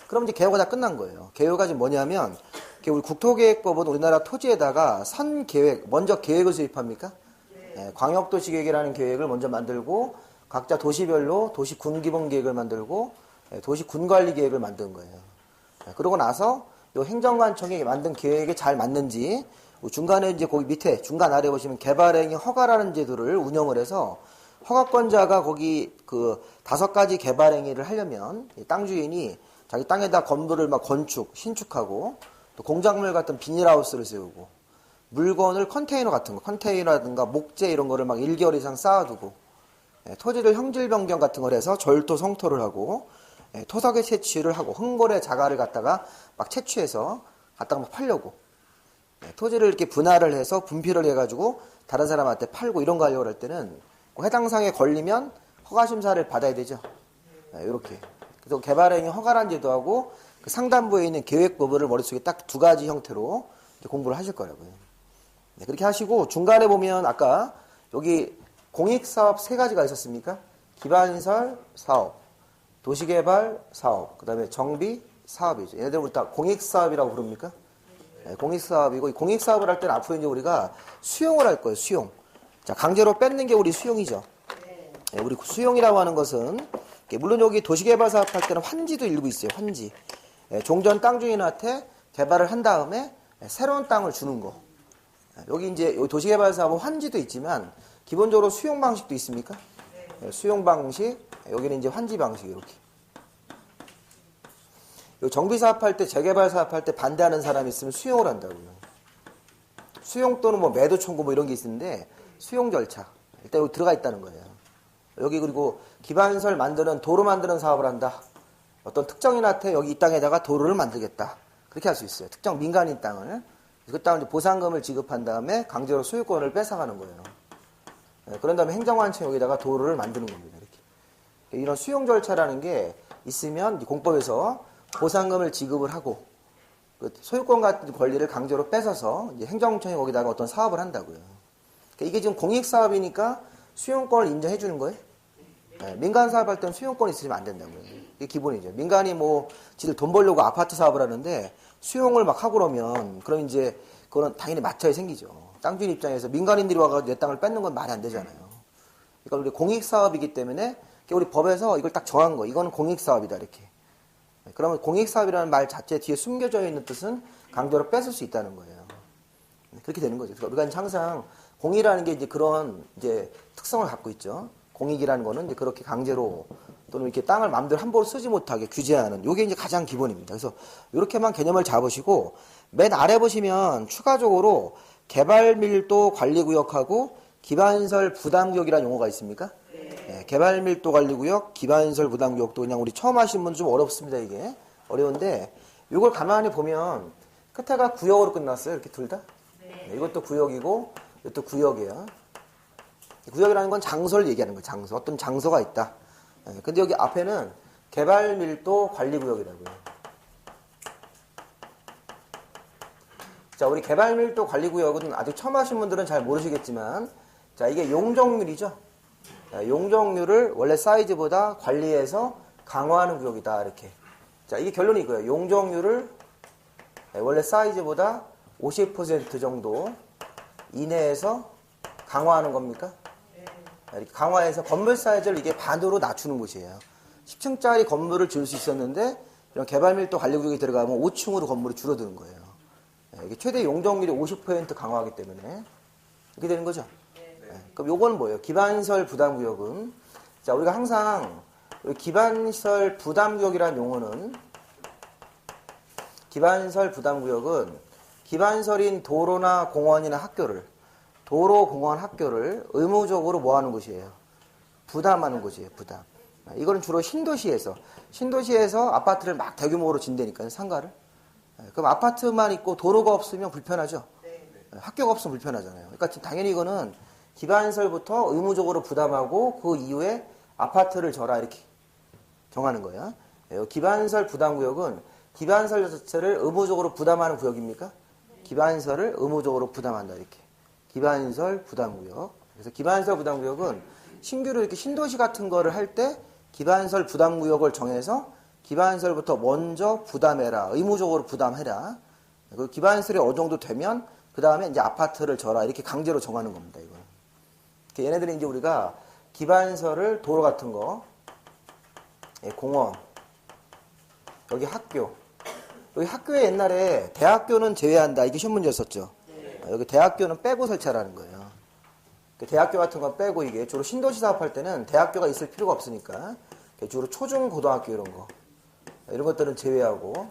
그럼 이제 개요가 다 끝난 거예요. 개요가 지금 뭐냐면 우리 국토계획법은 우리나라 토지에다가 선계획, 먼저 계획을 수립합니까? 네, 광역도시계획이라는 계획을 먼저 만들고 각자 도시별로 도시군기본계획을 만들고 도시군관리계획을 만든 거예요. 네, 그러고 나서 요 행정관청이 만든 계획에 잘 맞는지 중간에 이제 거기 밑에 중간 아래 보시면 개발행위 허가라는 제도를 운영을 해서 허가권자가 거기 그 5가지 개발행위를 하려면 땅 주인이 자기 땅에다 건물을 막 신축하고 또 공작물 같은 비닐하우스를 세우고 물건을 컨테이너 같은 거, 컨테이너라든가 목재 이런 거를 막 1개월 이상 쌓아두고 토지를 형질 변경 같은 걸 해서 절토 성토를 하고 토석의 채취를 하고 흥골의 자갈을 갖다가 막 채취해서 갖다가 막 팔려고 토지를 이렇게 분할을 해서 분필을 해가지고 다른 사람한테 팔고 이런 거 하려고 할 때는 해당 사항에 걸리면 허가 심사를 받아야 되죠. 이렇게. 그래서 개발행위 허가란 제도하고 그 상단부에 있는 계획법을 머릿속에 딱 2가지 형태로 공부를 하실 거라고요. 네, 그렇게 하시고 중간에 보면 아까 여기 공익사업 3가지가 있었습니까? 기반시설 사업, 도시개발 사업, 그 다음에 정비 사업이죠. 얘네들 우리 다 공익사업이라고 부릅니까? 네, 공익사업이고 이 공익사업을 할 때는 앞으로 이제 우리가 수용을 할 거예요. 수용. 자, 강제로 뺏는 게 우리 수용이죠. 네, 우리 수용이라고 하는 것은 물론 여기 도시개발 사업할 때는 환지도 일부 있어요. 환지. 종전 땅 주인한테 개발을 한 다음에 새로운 땅을 주는 거. 여기 이제 도시개발 사업은 환지도 있지만 기본적으로 수용 방식도 있습니까? 수용 방식. 여기는 이제 환지 방식 이렇게. 정비 사업할 때 재개발 사업할 때 반대하는 사람이 있으면 수용을 한다고요. 수용 또는 뭐 매도 청구 뭐 이런 게 있는데 수용 절차. 일단 여기 들어가 있다는 거예요. 여기 그리고 기반시설 만드는 도로 만드는 사업을 한다. 어떤 특정인한테 여기 이 땅에다가 도로를 만들겠다. 그렇게 할 수 있어요. 특정 민간인 땅을. 그 땅을 보상금을 지급한 다음에 강제로 소유권을 뺏어가는 거예요. 그런 다음에 행정관청 여기다가 도로를 만드는 겁니다. 이렇게. 이런 수용 절차라는 게 있으면 공법에서 보상금을 지급을 하고 그 소유권 같은 권리를 강제로 뺏어서 이제 행정청이 거기다가 어떤 사업을 한다고요. 그러니까 이게 지금 공익사업이니까 수용권을 인정해 주는 거예요. 네, 민간 사업할 때는 수용권 있으면 안 된다고요. 이게 기본이죠. 민간이 뭐 지들 돈 벌려고 아파트 사업을 하는데 수용을 막 하고 그럼 이제 그거는 당연히 마찰이 생기죠. 땅 주인 입장에서 민간인들이 와가지고 내 땅을 뺏는 건 말이 안 되잖아요. 그러니까 우리 공익사업이기 때문에 우리 법에서 이걸 딱 정한 거. 이거는 공익사업이다 이렇게. 그러면 공익사업이라는 말 자체 뒤에 숨겨져 있는 뜻은 강제로 뺏을 수 있다는 거예요. 그렇게 되는 거죠. 그러니까 우리가 항상 공이라는 게 이제 그런 이제 특성을 갖고 있죠. 공익이라는 거는 이제 그렇게 강제로 또는 이렇게 땅을 마음대로 함부로 쓰지 못하게 규제하는 요게 이제 가장 기본입니다. 그래서 이렇게만 개념을 잡으시고 맨 아래 보시면 추가적으로 개발밀도 관리구역하고 기반시설 부담구역이라는 용어가 있습니까? 네, 개발밀도 관리구역, 기반시설 부담구역도 그냥 우리 처음 하신 분 좀 어렵습니다. 이게 어려운데 이걸 가만히 보면 끝에가 구역으로 끝났어요. 이렇게 둘 다. 네, 이것도 구역이고 이것도 구역이에요. 구역이라는 건 장소를 얘기하는 거예요. 장소. 어떤 장소가 있다. 네, 근데 여기 앞에는 개발밀도 관리구역이라고요. 자, 우리 개발밀도 관리구역은 아직 처음 하신 분들은 잘 모르시겠지만 자, 이게 용적률이죠. 자, 용적률을 원래 사이즈보다 관리해서 강화하는 구역이다. 이렇게. 자, 이게 결론이 이거예요. 용적률을 원래 사이즈보다 50% 정도 이내에서 강화하는 겁니까? 이렇게 강화해서 건물 사이즈를 이게 반으로 낮추는 곳이에요. 10층짜리 건물을 지을 수 있었는데 이런 개발밀도 관리구역이 들어가면 5층으로 건물이 줄어드는 거예요. 이게 최대 용적률이 50% 강화하기 때문에 이렇게 되는 거죠. 그럼 요거는 뭐예요? 기반시설 부담구역은 자 우리가 항상 우리 기반시설 부담구역이라는 용어는 기반시설 부담구역은 기반시설인 도로나 공원이나 학교를 도로, 공원, 학교를 의무적으로 뭐 하는 곳이에요? 부담하는 곳이에요. 부담. 이거는 주로 신도시에서 아파트를 막 대규모로 진대니까요. 상가를. 그럼 아파트만 있고 도로가 없으면 불편하죠. 학교가 없으면 불편하잖아요. 그러니까 당연히 이거는 기반시설부터 의무적으로 부담하고 그 이후에 아파트를 져라 이렇게 정하는 거예요. 기반시설 부담구역은 기반시설 자체를 의무적으로 부담하는 구역입니까? 기반시설을 의무적으로 부담한다 이렇게. 기반시설 부담구역. 그래서 기반시설 부담구역은 신규로 이렇게 신도시 같은 거를 할 때 기반시설 부담구역을 정해서 기반시설부터 먼저 부담해라. 의무적으로 부담해라. 그 기반시설이 어느 정도 되면 그 다음에 이제 아파트를 져라. 이렇게 강제로 정하는 겁니다. 이거. 얘네들이 이제 우리가 기반시설을 도로 같은 거, 공원, 여기 학교. 여기 학교에 옛날에 대학교는 제외한다. 이게 시험 문제였었죠. 여기 대학교는 빼고 설치하라는 거예요. 대학교 같은 거 빼고 이게 주로 신도시 사업할 때는 대학교가 있을 필요가 없으니까 주로 초중 고등학교 이런 것들은 제외하고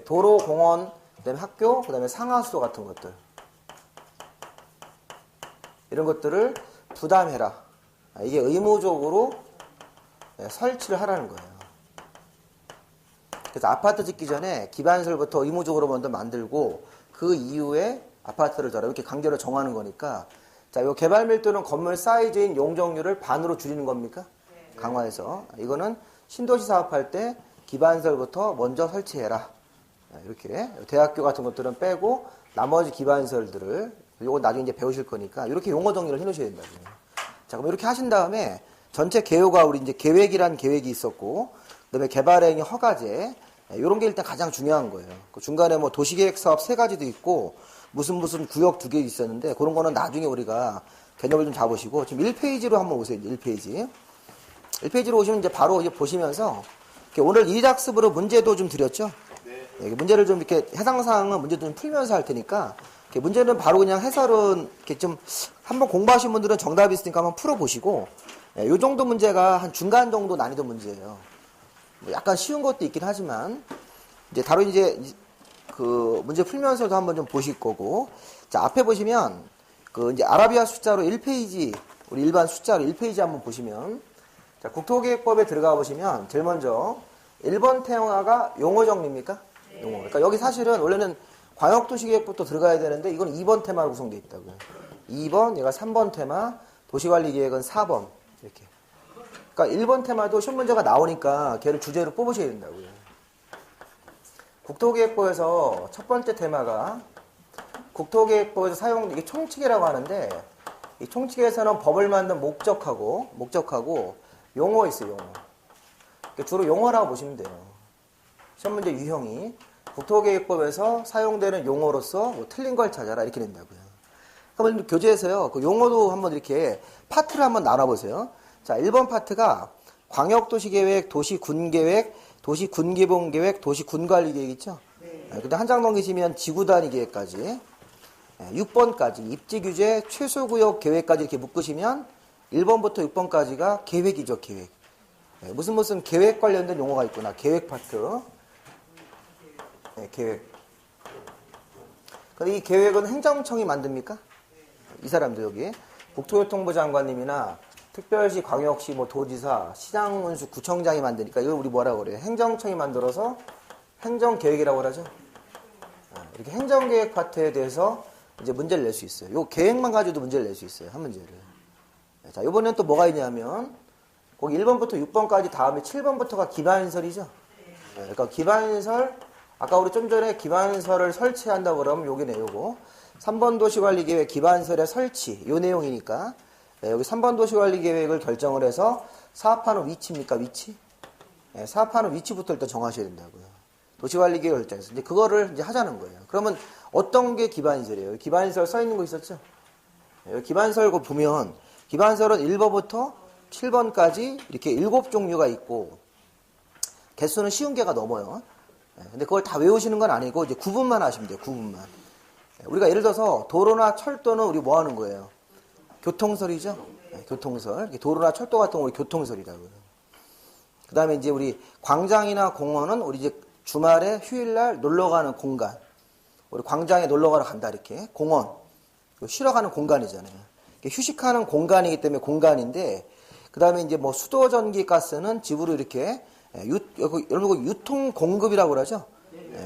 도로, 공원, 그다음에 학교, 그다음에 상하수도 같은 것들 이런 것들을 부담해라. 이게 의무적으로 설치를 하라는 거예요. 그래서 아파트 짓기 전에 기반시설부터 의무적으로 먼저 만들고 그 이후에 아파트를 져라 이렇게 강제로 정하는 거니까 자, 요 개발 밀도는 건물 사이즈인 용적률을 반으로 줄이는 겁니까? 강화해서. 이거는 신도시 사업할 때 기반시설부터 먼저 설치해라. 이렇게. 대학교 같은 것들은 빼고 나머지 기반시설들을, 요거 나중에 이제 배우실 거니까 이렇게 용어 정리를 해 놓으셔야 된다고요. 자, 그럼 이렇게 하신 다음에 전체 개요가 우리 이제 계획이란 계획이 있었고, 그 다음에 개발행위 허가제, 요런 게 일단 가장 중요한 거예요. 그 중간에 뭐 도시계획 사업 3가지도 있고, 무슨 구역 2개 있었는데 그런 거는 나중에 우리가 개념을 좀 잡으시고 지금 1페이지로 한번 오세요. 1페이지. 1페이지로 오시면 이제 바로 이제 보시면서 오늘 일학습으로 문제도 좀 드렸죠. 네. 문제를 좀 이렇게 해당 사항은 문제도 좀 풀면서 할 테니까 문제는 바로 그냥 해설은 이렇게 좀 한번 공부하신 분들은 정답이 있으니까 한번 풀어보시고 요 정도 문제가 한 중간 정도 난이도 문제예요. 뭐 약간 쉬운 것도 있긴 하지만 이제 바로 이제 그 문제 풀면서도 한번 좀 보실 거고 자 앞에 보시면 그 이제 아라비아 숫자로 1페이지 우리 일반 숫자로 1페이지 한번 보시면 자 국토계획법에 들어가 보시면 제일 먼저 1번 테마가 용어 정리입니까? 용어. 그러니까 여기 사실은 원래는 광역도시계획부터 들어가야 되는데 이건 2번 테마로 구성되어 있다고요. 2번 얘가 3번 테마 도시관리계획은 4번 이렇게. 그러니까 1번 테마도 시험 문제가 나오니까 걔를 주제로 뽑으셔야 된다고요. 국토계획법에서 첫 번째 테마가 국토계획법에서 사용 이게 총칙이라고 하는데 이 총칙에서는 법을 만든 목적하고 용어 있어요. 용어. 주로 용어라고 보시면 돼요. 시험 문제 유형이 국토계획법에서 사용되는 용어로서 뭐 틀린 걸 찾아라 이렇게 된다고요. 한번 교재에서요. 그 용어도 한번 이렇게 파트를 한번 나눠보세요. 자, 1번 파트가 광역도시계획, 도시군계획, 도시군개봉계획, 도시군관리계획 있죠? 네. 근데 한 장 넘기시면 지구단위 계획까지 6번까지 입지규제, 최소구역 계획까지 이렇게 묶으시면 1번부터 6번까지가 계획이죠. 계획. 무슨 계획 관련된 용어가 있구나. 계획 파트. 네, 계획. 근데 이 계획은 행정청이 만듭니까? 이 사람들 여기 국토교통부 장관님이나 특별시, 광역시, 뭐 도지사, 시장군수, 구청장이 만드니까 이걸 우리 뭐라고 그래요? 행정청이 만들어서 행정계획이라고 하죠. 이렇게 행정계획 파트에 대해서 이제 문제를 낼 수 있어요. 요 계획만 가지고도 문제를 낼 수 있어요. 한 문제를. 자, 이번엔 또 뭐가 있냐면 거기 1번부터 6번까지 다음에 7번부터가 기반시설이죠. 그러니까 기반시설 아까 우리 좀 전에 기반시설을 설치한다고 그러면 요게네 요거. 3번 도시관리계획 기반시설의 설치 요 내용이니까 여기 3번 도시관리계획을 결정을 해서 사업하는 위치입니까? 위치? 사업하는 위치부터 일단 정하셔야 된다고요. 도시관리계획을 결정해서 이제 그거를 이제 하자는 거예요. 그러면 어떤 게 기반시설이에요? 기반시설 써 있는 거 있었죠? 여기 기반시설 보면 기반시설은 1번부터 7번까지 이렇게 7종류가 있고 개수는 쉬운 개가 넘어요. 근데 그걸 다 외우시는 건 아니고 이제 구분만 하시면 돼요. 구분만. 우리가 예를 들어서 도로나 철도는 우리 뭐 하는 거예요? 교통설이죠. 교통설. 도로나 철도 같은 거 우리 교통설이라고요. 그 다음에 이제 우리 광장이나 공원은 우리 이제 주말에 휴일날 놀러 가는 공간. 우리 광장에 놀러 가러 간다 이렇게. 공원. 쉬러 가는 공간이잖아요. 휴식하는 공간이기 때문에 공간인데 그 다음에 이제 뭐 수도, 전기, 가스는 집으로 이렇게, 여러분, 유통 공급이라고 그러죠?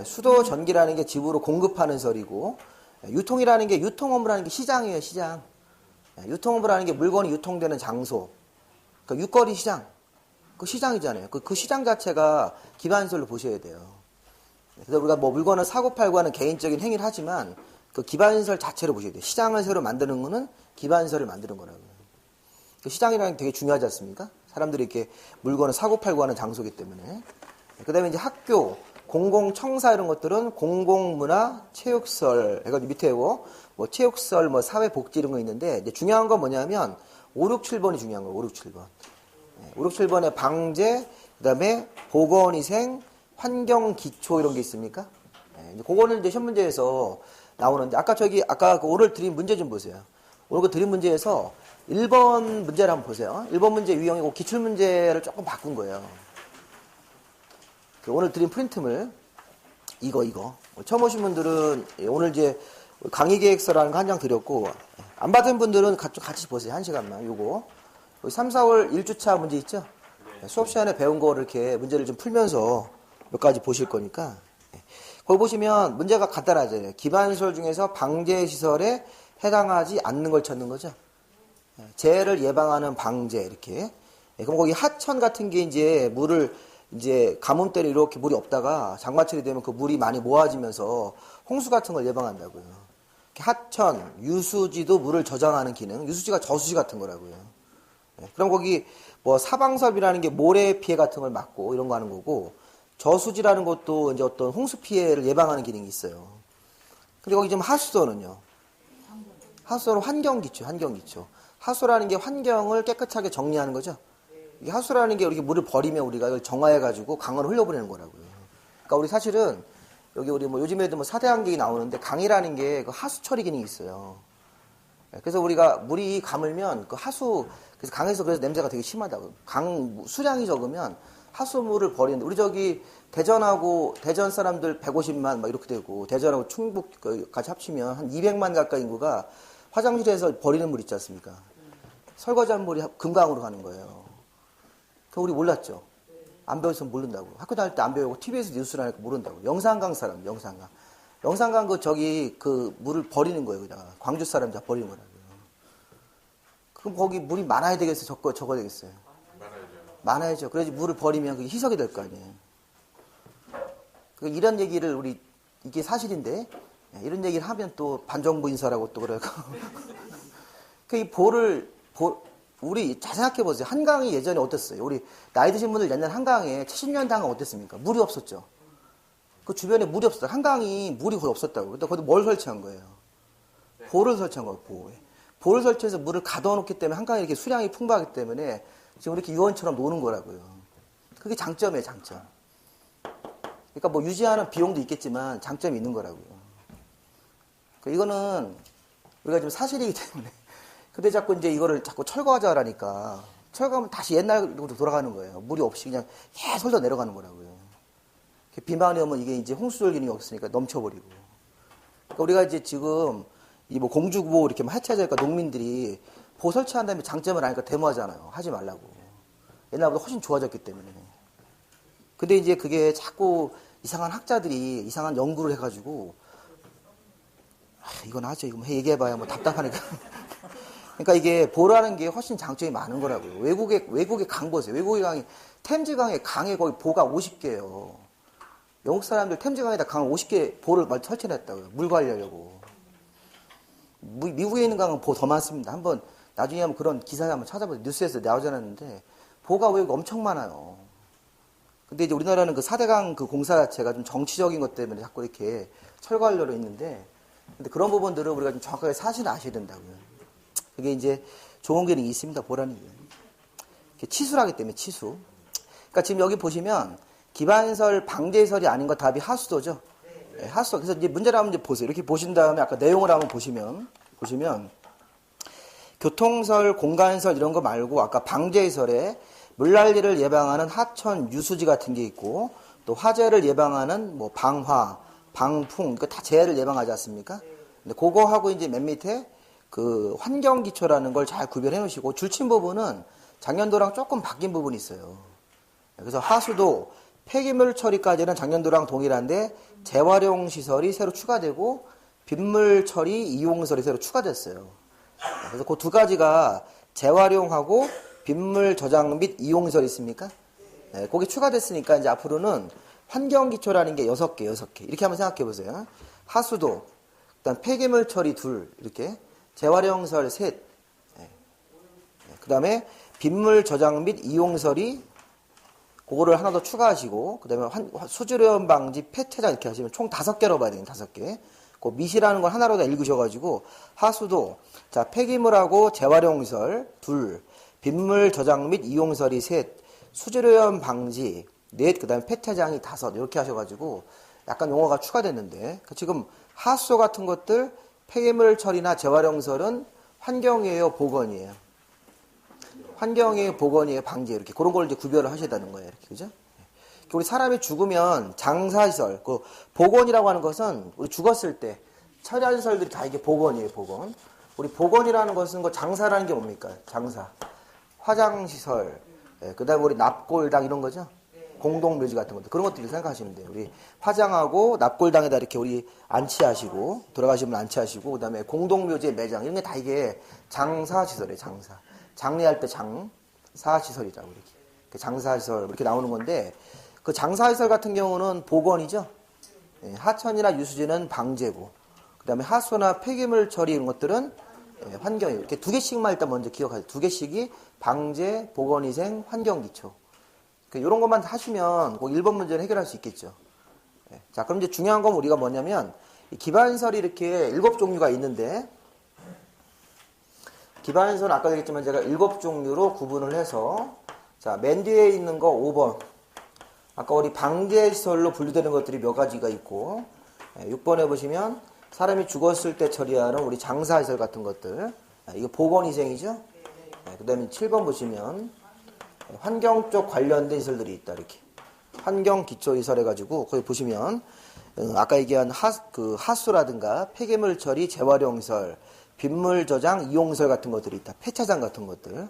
수도, 전기라는 게 집으로 공급하는 설이고, 유통이라는 게, 유통업무라는 게 시장이에요, 시장. 유통업무라는 게 물건이 유통되는 장소. 그러니까 육거리 시장. 그 시장이잖아요. 그 시장 자체가 기반설로 보셔야 돼요. 그래서 우리가 뭐 물건을 사고 팔고 하는 개인적인 행위를 하지만 그 기반설 자체로 보셔야 돼요. 시장을 새로 만드는 거는 기반설을 만드는 거라고요. 그 시장이라는 게 되게 중요하지 않습니까? 사람들이 이렇게 물건을 사고 팔고 하는 장소이기 때문에. 그 다음에 이제 학교, 공공청사 이런 것들은 공공문화, 체육설, 해가지고 밑에 뭐 체육설, 뭐 사회복지 이런 거 있는데 이제 중요한 건 뭐냐면 5, 6, 7번이 중요한 거예요. 5, 6, 7번. 5, 6, 7번에 방제, 그 다음에 보건위생, 환경기초 이런 게 있습니까? 이제 그거는 이제 시험 문제에서 나오는데 아까 그 오늘 드린 문제 좀 보세요. 오늘 그 드린 문제에서 1번 문제를 한번 보세요. 1번 문제 유형이고 기출문제를 조금 바꾼 거예요. 오늘 드린 프린트물 이거 처음 오신 분들은 오늘 이제 강의계획서라는 거 한 장 드렸고 안 받은 분들은 같이 보세요. 1시간만 요거 3, 4월 1주차 문제 있죠? 수업 시간에 배운 거를 이렇게 문제를 좀 풀면서 몇 가지 보실 거니까 거기 보시면 문제가 간단하잖아요. 기반시설 중에서 방제시설에 해당하지 않는 걸 찾는 거죠. 재해를 예방하는 방제 이렇게. 그럼 거기 하천 같은 게 이제 물을 이제 가뭄 때는 이렇게 물이 없다가 장마철이 되면 그 물이 많이 모아지면서 홍수 같은 걸 예방한다고요. 하천, 유수지도 물을 저장하는 기능, 유수지가 저수지 같은 거라고요. 그럼 거기 뭐 사방섭이라는 게 모래 피해 같은 걸 막고 이런 거 하는 거고 저수지라는 것도 이제 어떤 홍수 피해를 예방하는 기능이 있어요. 근데 거기 지금 하수도는요. 하수도는 환경기초. 하수라는 게 환경을 깨끗하게 정리하는 거죠. 이게 하수라는 게 이렇게 물을 버리면 우리가 이걸 정화해가지고 강으로 흘려보내는 거라고요. 그러니까 우리 사실은 여기 우리 뭐 요즘에도 뭐 사대환경이 나오는데 강이라는 게 그 하수 처리 기능이 있어요. 그래서 우리가 물이 가물면 그 그래서 강에서 그래서 냄새가 되게 심하다고. 강 수량이 적으면 하수물을 버리는데 우리 저기 대전 사람들 150만 막 이렇게 되고 대전하고 충북까지 합치면 한 200만 가까이 인구가 화장실에서 버리는 물 있지 않습니까? 설거지한 물이 금강으로 가는 거예요. 그거 우리 몰랐죠? 안 배웠으면 모른다고. 학교 다닐 때 안 배우고 TV에서 뉴스를 하니까 모른다고. 영산강 사람, 영산강. 영산강 그 물을 버리는 거예요, 그다가. 광주 사람들 다 버리는 거라고요. 그럼 거기 물이 많아야 되겠어요? 적어야 되겠어요? 많아야죠. 그래야지 물을 버리면 그게 희석이 될 거 아니에요. 이런 얘기를 이게 사실인데, 이런 얘기를 하면 또 반정부 인사라고 또 그래요. 우리 잘 생각해 보세요. 한강이 예전에 어땠어요? 우리 나이 드신 분들 옛날 한강에 70년대 한강 어땠습니까? 물이 없었죠. 그 주변에 물이 없었어요. 한강이 물이 거의 없었다고. 근데 거기다 뭘 설치한 거예요? 보를 설치한 거예요. 보를 설치해서 물을 가둬놓기 때문에 한강이 이렇게 수량이 풍부하기 때문에 지금 이렇게 유원처럼 노는 거라고요. 그게 장점이에요, 장점. 그러니까 뭐 유지하는 비용도 있겠지만 장점이 있는 거라고요. 그러니까 이거는 우리가 지금 사실이기 때문에. 근데 자꾸 이제 이거를 자꾸 철거하자라니까 철거하면 다시 옛날로 돌아가는 거예요. 물이 없이 그냥 계속 더 내려가는 거라고요. 비만이 오면 이게 이제 홍수절 기능이 없으니까 넘쳐버리고. 그러니까 우리가 이제 지금 이 뭐 공주보 이렇게 해체하자니까 농민들이 보 설치한 다음에 장점을 아니까 데모하잖아요. 하지 말라고. 옛날보다 훨씬 좋아졌기 때문에. 근데 이제 그게 자꾸 이상한 학자들이 이상한 연구를 해가지고 이건 하죠. 이거 뭐 얘기해봐야 뭐 답답하니까. 그러니까 이게 보라는 게 훨씬 장점이 많은 거라고요. 외국의 강 보세요. 외국의 강이 템즈강에 강에 거의 보가 50개예요. 영국 사람들 템즈강에다 강 50개 보를 설치했다고요. 물 관리하려고. 미국에 있는 강은 보 더 많습니다. 한번 나중에 한번 그런 기사 한번 찾아보세요. 뉴스에서 나오지 않았는데 보가 외국 엄청 많아요. 근데 이제 우리나라는 그 4대강 그 공사 자체가 좀 정치적인 것 때문에 자꾸 이렇게 철거하려고 했는데 근데 그런 부분들을 우리가 좀 정확하게 사실을 아셔야 된다고요. 그게 이제 좋은 기능이 있습니다. 보라는 게. 치수라기 때문에 치수. 그러니까 지금 여기 보시면 기반설, 방제설이 아닌 거 답이 하수도죠. 네, 하수도. 그래서 이제 문제를 한번 이제 보세요. 이렇게 보신 다음에 아까 내용을 한번 보시면 교통설, 공간설 이런 거 말고 아까 방제설에 물난리를 예방하는 하천, 유수지 같은 게 있고 또 화재를 예방하는 뭐 방화, 방풍, 그러니까 다 재해를 예방하지 않습니까? 근데 그거하고 이제 맨 밑에 그 환경기초라는 걸 잘 구별해 놓으시고 줄침 부분은 작년도랑 조금 바뀐 부분이 있어요. 그래서 하수도 폐기물 처리까지는 작년도랑 동일한데 재활용 시설이 새로 추가되고 빗물 처리 이용설이 새로 추가됐어요. 그래서 그 두 가지가 재활용하고 빗물 저장 및 이용설이 있습니까? 네, 거기 추가됐으니까 이제 앞으로는 환경기초라는 게 6개 이렇게 한번 생각해 보세요. 하수도, 그다음 폐기물 처리 2 이렇게 재활용설 3, 그다음에 빗물 저장 및 이용설이 그거를 하나 더 추가하시고, 그 다음에 수질오염 방지 폐차장 이렇게 하시면 총 5개로 봐야 돼요. 5개. 그 밑이라는 걸 하나로 다 읽으셔가지고, 하수도, 자, 폐기물하고 재활용설 2, 빗물 저장 및 이용설이 3, 수질오염 방지 4, 그 다음에 폐차장이 5, 이렇게 하셔가지고, 약간 용어가 추가됐는데, 지금 하수도 같은 것들, 폐기물 처리나 재활용설은 환경이에요, 보건이에요? 환경의 보건이에요, 방지 이렇게 그런 걸 이제 구별을 하셔야 되는 거예요, 이렇게 그죠? 우리 사람이 죽으면 장사시설, 그 보건이라고 하는 것은 우리 죽었을 때 처리한 시설들이 다 이게 보건이에요, 보건. 우리 보건이라는 것은 그 장사라는 게 뭡니까? 장사, 화장시설, 그다음에 우리 납골당 이런 거죠. 공동묘지 같은 것들 그런 것들 생각하시면 돼요. 우리 화장하고 납골당에다 이렇게 우리 안치하시고 돌아가신 분 안치하시고 그다음에 공동묘지의 매장 이런 게 다 이게 장사시설이에요, 장사. 장례할 때 장사시설이라고 이렇게 장사시설 이렇게 나오는 건데 그 장사시설 같은 경우는 보건이죠. 하천이나 유수지는 방제고 그다음에 하수나 폐기물 처리 이런 것들은 환경이에요. 이렇게 2개씩만 일단 먼저 기억하세요. 2개씩이 방제, 보건위생, 환경기초. 이런 것만 하시면 꼭 1번 문제는 해결할 수 있겠죠. 자, 그럼 이제 중요한 건 우리가 뭐냐면 기반시설이 이렇게 7종류가 있는데 기반시설은 아까 얘기했지만 제가 7종류로 구분을 해서 자, 맨 뒤에 있는 거 5번 아까 우리 방제시설로 분류되는 것들이 몇 가지가 있고 6번에 보시면 사람이 죽었을 때 처리하는 우리 장사시설 같은 것들 이거 보건위생이죠. 그 다음에 7번 보시면 환경 쪽 관련된 시설들이 있다 이렇게 환경기초시설 해가지고 거기 보시면 아까 얘기한 하수라든가 폐기물 처리 재활용시설 빗물 저장 이용시설 같은 것들이 있다. 폐차장 같은 것들.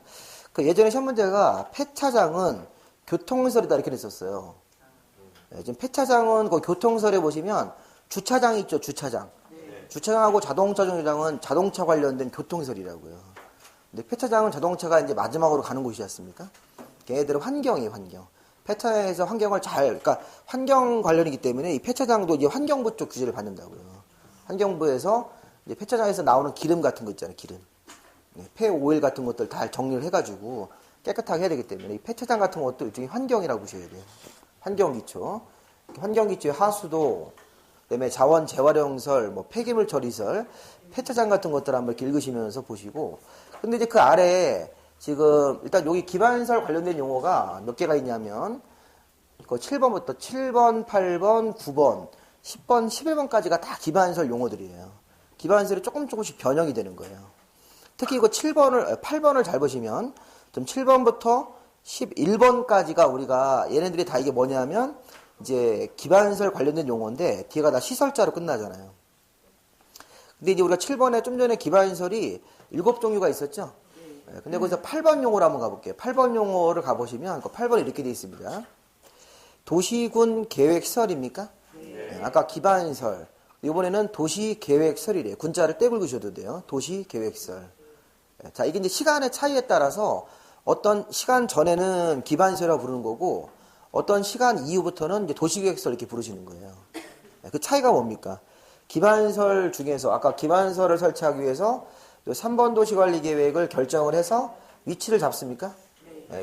예전에 시험 문제가 폐차장은 교통시설이다 이렇게 됐었어요. 지금 폐차장은 그 교통시설에 보시면 주차장이 있죠. 주차장. 주차장하고 자동차 정류장은 자동차 관련된 교통시설이라고요. 근데 폐차장은 자동차가 이제 마지막으로 가는 곳이지 않습니까? 걔네들은 환경이에요, 환경. 폐차장에서 환경을 그러니까 환경 관련이기 때문에 이 폐차장도 이제 환경부 쪽 규제를 받는다고요. 환경부에서 이제 폐차장에서 나오는 기름 같은 거 있잖아요, 기름. 폐오일 같은 것들 다 정리를 해가지고 깨끗하게 해야 되기 때문에 이 폐차장 같은 것도 일종의 환경이라고 보셔야 돼요. 환경기초. 환경기초의 하수도, 그다음에 자원 재활용설, 뭐 폐기물 처리설, 폐차장 같은 것들 한번 이렇게 읽으시면서 보시고. 근데 이제 그 아래에 지금 일단 여기 기반시설 관련된 용어가 몇 개가 있냐면 그 7번부터 7번, 8번, 9번, 10번, 11번까지가 다 기반시설 용어들이에요. 기반시설이 조금씩 변형이 되는 거예요. 특히 이거 8번을 잘 보시면 좀 7번부터 11번까지가 우리가 얘네들이 다 이게 뭐냐면 이제 기반시설 관련된 용어인데 뒤에가 다 시설자로 끝나잖아요. 근데 이제 우리가 7번에 좀 전에 기반시설이 7종류가 있었죠? 근데 거기서 8번 용어로 한번 가볼게요. 8번 용어를 가보시면 그 8번이 이렇게 되어 있습니다. 도시군 계획시설입니까? 아까 기반시설. 이번에는 도시계획설이래요. 군자를 떼 긁으셔도 돼요. 도시계획설. 자, 이게 이제 시간의 차이에 따라서 어떤 시간 전에는 기반시설이라고 부르는 거고 어떤 시간 이후부터는 이제 도시계획설 이렇게 부르시는 거예요. 그 차이가 뭡니까? 기반시설 중에서 아까 기반시설을 설치하기 위해서 3번 도시관리계획을 결정을 해서 위치를 잡습니까?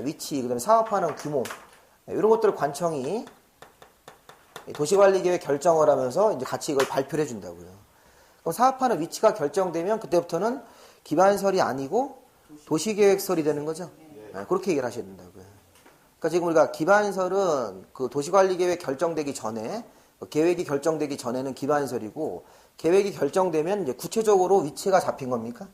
위치, 그다음에 사업하는 규모 이런 것들을 관청이 도시관리계획 결정을 하면서 이제 같이 이걸 발표를 해준다고요. 그럼 사업하는 위치가 결정되면 그때부터는 기반시설이 아니고 도시계획설이 되는 거죠. 그렇게 얘기를 하셔야 된다고요. 그러니까 지금 우리가 기반시설은 그 도시관리계획 결정되기 전에 계획이 결정되기 전에는 기반시설이고 계획이 결정되면 이제 구체적으로 위치가 잡힌 겁니까?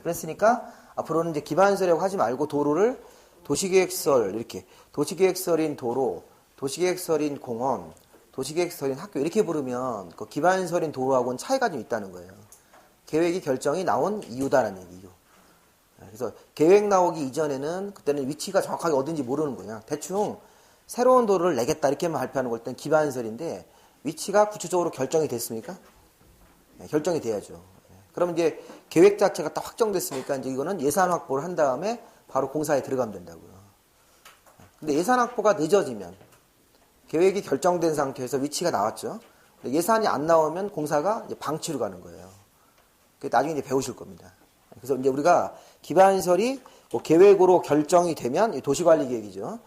그랬으니까 앞으로는 이제 기반시설이라고 하지 말고 도로를 도시계획설 이렇게 도시계획설인 도로, 도시계획설인 공원, 도시계획설인 학교 이렇게 부르면 그 기반시설인 도로하고는 차이가 좀 있다는 거예요. 계획이 결정이 나온 이유다라는 얘기죠. 그래서 계획 나오기 이전에는 그때는 위치가 정확하게 어딘지 모르는 거냐. 대충 새로운 도로를 내겠다 이렇게만 발표하는 걸 때는 기반설인데 위치가 구체적으로 결정이 됐습니까? 네, 결정이 돼야죠. 네. 그럼 이제 계획 자체가 딱 확정됐으니까 이제 이거는 예산 확보를 한 다음에 바로 공사에 들어가면 된다고요. 근데 예산 확보가 늦어지면 계획이 결정된 상태에서 위치가 나왔죠. 근데 예산이 안 나오면 공사가 이제 방치로 가는 거예요. 그게 나중에 이제 배우실 겁니다. 그래서 이제 우리가 기반설이 뭐 계획으로 결정이 되면 도시관리계획이죠.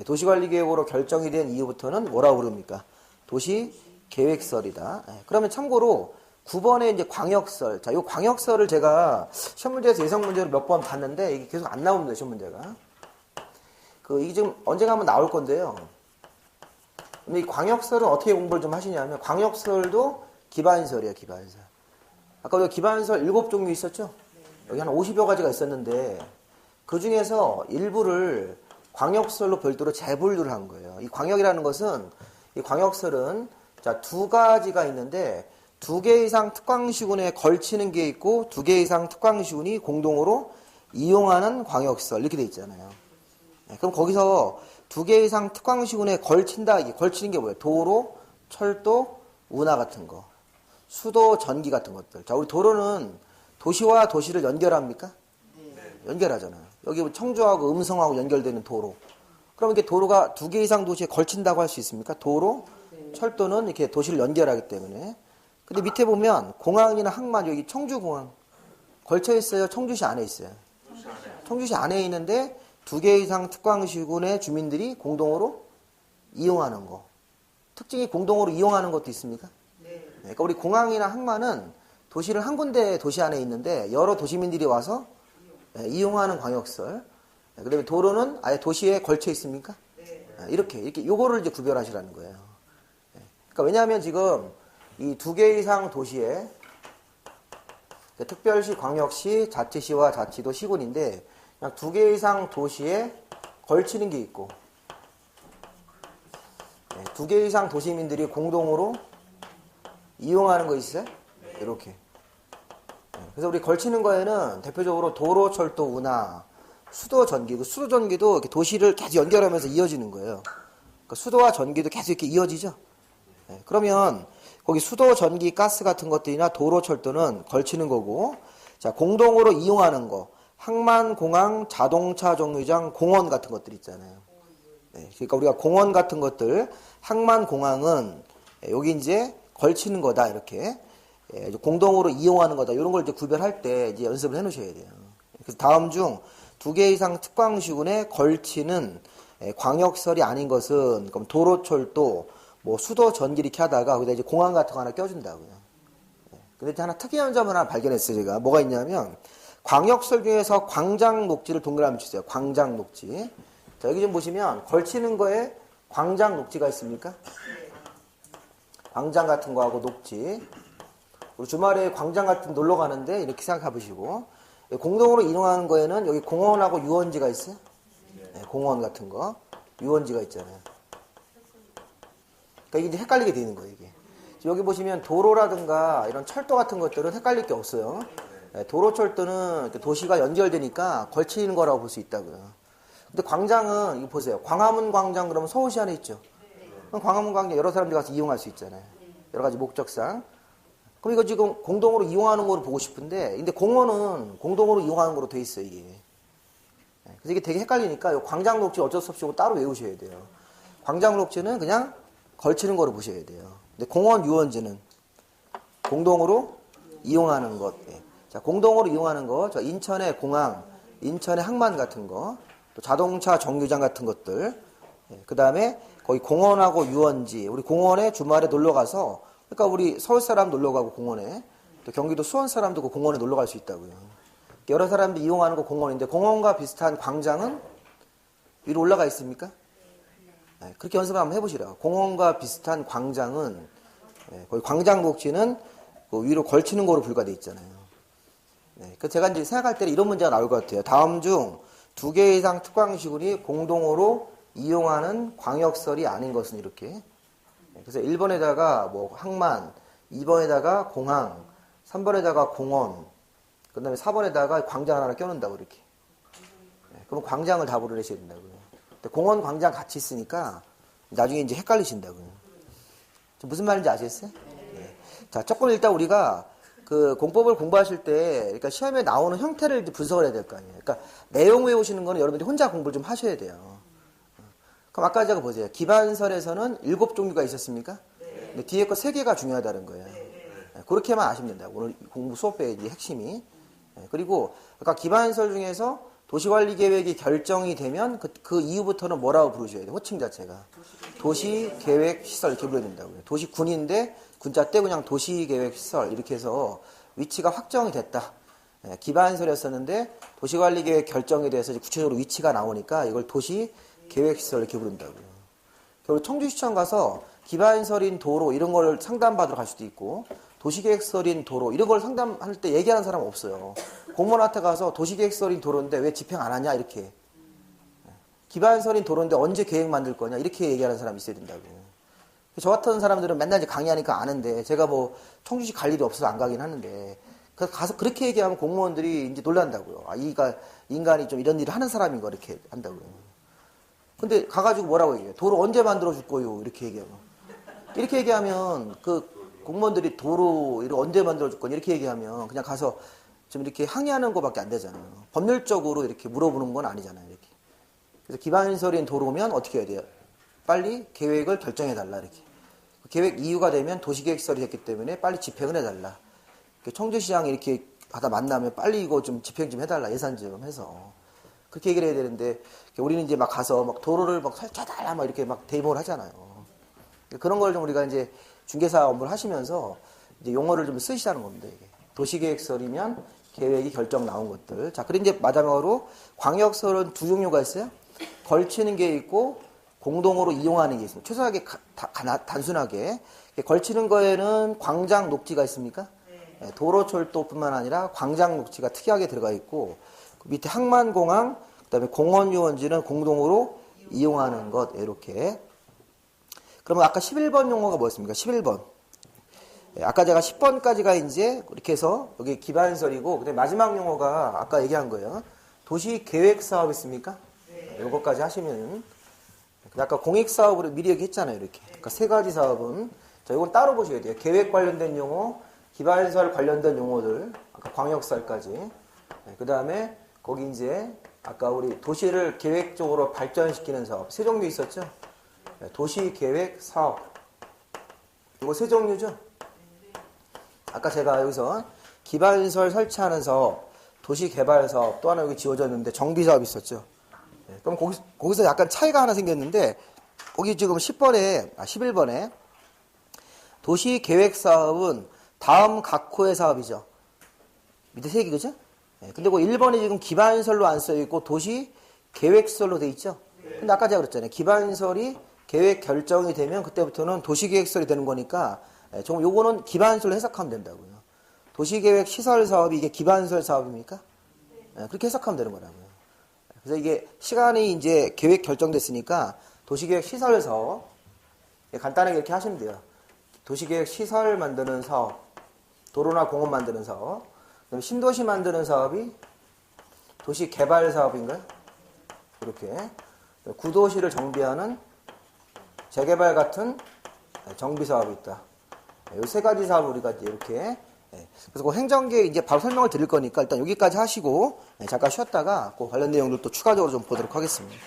도시관리계획으로 결정이 된 이후부터는 뭐라고 부릅니까? 도시계획설이다. 그러면 참고로 9번에 이제 광역설. 자, 이 광역설을 제가 시험 문제에서 예상 문제로 몇 번 봤는데 이게 계속 안 나옵니다. 시험 문제가. 이게 지금 언젠가 한번 나올 건데요. 근데 이 광역설은 어떻게 공부를 좀 하시냐면 광역설도 기반설이에요. 기반설. 아까 우리가 기반설 7종류 있었죠? 여기 한 50여 가지가 있었는데 그 중에서 일부를 광역설로 별도로 재분류를 한 거예요. 이 광역이라는 것은 이 광역설은 자, 두 가지가 있는데 2개 이상 특광시군에 걸치는 게 있고 2개 이상 특광시군이 공동으로 이용하는 광역설 이렇게 돼 있잖아요. 그럼 거기서 2개 이상 특광시군에 걸친다. 걸치는 게 뭐예요? 도로, 철도, 운하 같은 거. 수도, 전기 같은 것들. 자, 우리 도로는 도시와 도시를 연결합니까? 네. 연결하잖아요. 여기 청주하고 음성하고 연결되는 도로. 그럼 이게 도로가 2개 이상 도시에 걸친다고 할 수 있습니까? 도로, 철도는 이렇게 도시를 연결하기 때문에. 근데 밑에 보면 공항이나 항만, 여기 청주공항 걸쳐 있어요? 청주시 안에 있어요? 청주시 안에 있는데 2개 이상 특광시군의 주민들이 공동으로 이용하는 거. 특징이 공동으로 이용하는 것도 있습니까? 네. 그러니까 우리 공항이나 항만은 도시를 한 군데 도시 안에 있는데 여러 도시민들이 와서 이용하는 광역설. 그다음에 도로는 아예 도시에 걸쳐 있습니까? 네. 이렇게 요거를 이제 구별하시라는 거예요. 그러니까 왜냐하면 지금 이 2개 이상 도시에 특별시, 광역시, 자치시와 자치도 시군인데 그냥 2개 이상 도시에 걸치는 게 있고 2개 이상 도시민들이 공동으로 이용하는 거 있어요? 이렇게. 그래서 우리 걸치는 거에는 대표적으로 도로, 철도, 운하, 수도, 전기. 그 수도, 전기도 이렇게 도시를 계속 연결하면서 이어지는 거예요. 그러니까 수도와 전기도 계속 이렇게 이어지죠. 그러면 거기 수도, 전기, 가스 같은 것들이나 도로, 철도는 걸치는 거고, 자, 공동으로 이용하는 거. 항만, 공항, 자동차 정류장, 공원 같은 것들 있잖아요. 그러니까 우리가 공원 같은 것들, 항만, 공항은 여기 이제 걸치는 거다, 이렇게. 공동으로 이용하는 거다. 이런 걸 이제 구별할 때 이제 연습을 해 놓으셔야 돼요. 그래서 다음 중 2개 이상 특광시군에 걸치는 광역설이 아닌 것은, 그럼 도로, 철도, 뭐 수도, 전기 이렇게 하다가 거기다 이제 공항 같은 거 하나 껴준다고요. 근데 하나 특이한 점을 하나 발견했어요, 제가. 뭐가 있냐면, 광역설 중에서 광장 녹지를 동그라미 치세요. 광장 녹지. 자, 여기 좀 보시면, 걸치는 거에 광장 녹지가 있습니까? 광장 같은 거하고 녹지. 우리 주말에 광장 같은 데 놀러 가는데, 이렇게 생각해 보시고, 공동으로 이용하는 거에는 여기 공원하고 유원지가 있어요? 네, 공원 같은 거. 유원지가 있잖아요. 그러니까 이게 이제 헷갈리게 되는 거예요, 이게. 여기 보시면 도로라든가 이런 철도 같은 것들은 헷갈릴 게 없어요. 도로, 철도는 도시가 연결되니까 걸치는 거라고 볼 수 있다고요. 근데 광장은, 이거 보세요. 광화문 광장 그러면 서울시 안에 있죠. 그럼 광화문 광장 여러 사람들이 가서 이용할 수 있잖아요. 여러 가지 목적상. 그럼 이거 지금 공동으로 이용하는 거로 보고 싶은데, 근데 공원은 공동으로 이용하는 거로 돼 있어요, 이게. 그래서 이게 되게 헷갈리니까 광장 녹지 어쩔 수 없이 따로 외우셔야 돼요. 광장 녹지는 그냥 걸치는 거로 보셔야 돼요. 근데 공원 유원지는 공동으로 이용하는 것. 자, 공동으로 이용하는 거, 저 인천의 공항, 인천의 항만 같은 거, 또 자동차 정류장 같은 것들, 그 다음에 거기 공원하고 유원지, 우리 공원에 주말에 놀러 가서, 그러니까 우리 서울 사람 놀러 가고 공원에, 또 경기도 수원 사람도 그 공원에 놀러 갈 수 있다고요. 여러 사람들이 이용하는 거 공원인데, 공원과 비슷한 광장은 위로 올라가 있습니까? 그렇게 연습을 한번 해보시라고. 공원과 비슷한 광장은, 거기 광장 녹지는 그 위로 걸치는 거로 불과돼 있잖아요. 그 제가 이제 생각할 때는 이런 문제가 나올 것 같아요. 다음 중 2개 이상 특광시군이 공동으로 이용하는 광역설이 아닌 것은 이렇게. 그래서 1번에다가 뭐 항만, 2번에다가 공항, 3번에다가 공원, 그 다음에 4번에다가 광장 하나 껴놓는다고 이렇게. 그럼 광장을 답으로 내셔야 된다고요. 근데 공원 광장 같이 있으니까 나중에 이제 헷갈리신다고요. 무슨 말인지 아시겠어요? 네. 자, 조금 일단 우리가 그 공법을 공부하실 때, 그러니까 시험에 나오는 형태를 이제 분석을 해야 될 거 아니에요. 그러니까 내용 외우시는 거는 여러분들이 혼자 공부를 좀 하셔야 돼요. 그럼 아까 제가 보세요. 기반설에서는 7종류가 있었습니까? 근데 뒤에 거 3개가 중요하다는 거예요. 그렇게만 아시면 된다고. 오늘 공부 수업의 핵심이. 그리고 아까 기반설 중에서 도시관리계획이 결정이 되면 그 이후부터는 뭐라고 부르셔야 돼요? 호칭 자체가. 도시계획시설 이렇게 불러야 된다고요. 도시군인데 군자 떼고 그냥 도시계획시설 이렇게 해서 위치가 확정이 됐다. 기반설이었었는데 도시관리계획 결정에 대해서 구체적으로 위치가 나오니까 이걸 도시계획시설 이렇게 부른다고요. 결국 청주시청 가서 기반설인 도로 이런 걸 상담받으러 갈 수도 있고 도시계획설인 도로 이런 걸 상담할 때 얘기하는 사람은 없어요. 공무원한테 가서 도시계획설인 도로인데 왜 집행 안 하냐 이렇게. 기반설인 도로인데 언제 계획 만들 거냐 이렇게 얘기하는 사람이 있어야 된다고요. 저 같은 사람들은 맨날 이제 강의하니까 아는데 제가 뭐 청주시 갈 일이 없어서 안 가긴 하는데 가서 그렇게 얘기하면 공무원들이 이제 놀란다고요. 아, 인간이 좀 이런 일을 하는 사람인 거 이렇게 한다고요. 근데 가가지고 뭐라고 얘기해요? 도로 언제 만들어 줄 거요? 이렇게 얘기하면. 이렇게 얘기하면 그 공무원들이 도로 이거 언제 만들어 줄 거냐 이렇게 얘기하면 그냥 가서 좀 이렇게 항의하는 거밖에 안 되잖아요. 법률적으로 이렇게 물어보는 건 아니잖아요. 이렇게. 그래서 기반설인 도로면 어떻게 해야 돼요? 빨리 계획을 결정해달라 이렇게. 계획 이유가 되면 도시계획설이 됐기 때문에 빨리 집행을 해달라. 청주시장이 이렇게 하다 만나면 빨리 이거 좀 집행 좀 해달라 예산 좀 해서 그렇게 얘기를 해야 되는데 우리는 이제 막 가서 막 도로를 막 설쳐달라 막 이렇게 막 대입을 하잖아요. 그런 걸 좀 우리가 이제 중개사 업무를 하시면서 이제 용어를 좀 쓰시자는 겁니다. 이게. 도시계획설이면 계획이 결정 나온 것들. 자, 그리고 이제 마지막으로 광역설은 2종류가 있어요. 걸치는 게 있고 공동으로 이용하는 게 있습니다. 최소하게 단순하게 걸치는 거에는 광장 녹지가 있습니까? 네. 도로철도뿐만 아니라 광장 녹지가 특이하게 들어가 있고 그 밑에 항만공항, 그다음에 공원유원지는 공동으로 이용하는 것 이렇게. 그러면 아까 11번 용어가 뭐였습니까? 11번. 아까 제가 10번까지가 이제 이렇게 해서 여기 기반설이고 그다음에 마지막 용어가 아까 얘기한 거예요. 도시계획사업 있습니까? 요거까지 하시면 아까 공익사업으로 미리 얘기했잖아요. 이렇게. 그러니까 3가지 사업은 자, 이건 따로 보셔야 돼요. 계획 관련된 용어, 기반설 관련된 용어들, 아까 광역설까지. 그 다음에 거기 이제 아까 우리 도시를 계획적으로 발전시키는 사업 3종류 있었죠? 도시계획 사업. 이거 3종류죠? 아까 제가 여기서 기반설 설치하는 사업, 도시개발 사업, 또 하나 여기 지워졌는데 정비사업 있었죠? 그럼 거기서 약간 차이가 하나 생겼는데, 거기 지금 11번에 도시계획사업은 다음 각호의 사업이죠. 밑에 3개, 그죠? 근데 그 1번이 지금 기반설로 안 써있고 도시계획설로 돼 있죠? 근데 아까 제가 그랬잖아요. 기반설이 계획 결정이 되면 그때부터는 도시계획설이 되는 거니까, 좀 요거는 기반설로 해석하면 된다고요. 도시계획 시설 사업이 이게 기반설 사업입니까? 그렇게 해석하면 되는 거라고요. 그래서 이게 시간이 이제 계획 결정됐으니까 도시계획 시설 사업 간단하게 이렇게 하시면 돼요. 도시계획 시설 만드는 사업, 도로나 공원 만드는 사업, 그다음에 신도시 만드는 사업이 도시개발 사업인가요? 이렇게 구도시를 정비하는 재개발 같은 정비 사업이 있다. 이 3가지 사업을 우리가 이렇게 그래서 그 행정계획 이제 바로 설명을 드릴 거니까 일단 여기까지 하시고 잠깐 쉬었다가 그 관련 내용들 또 추가적으로 좀 보도록 하겠습니다.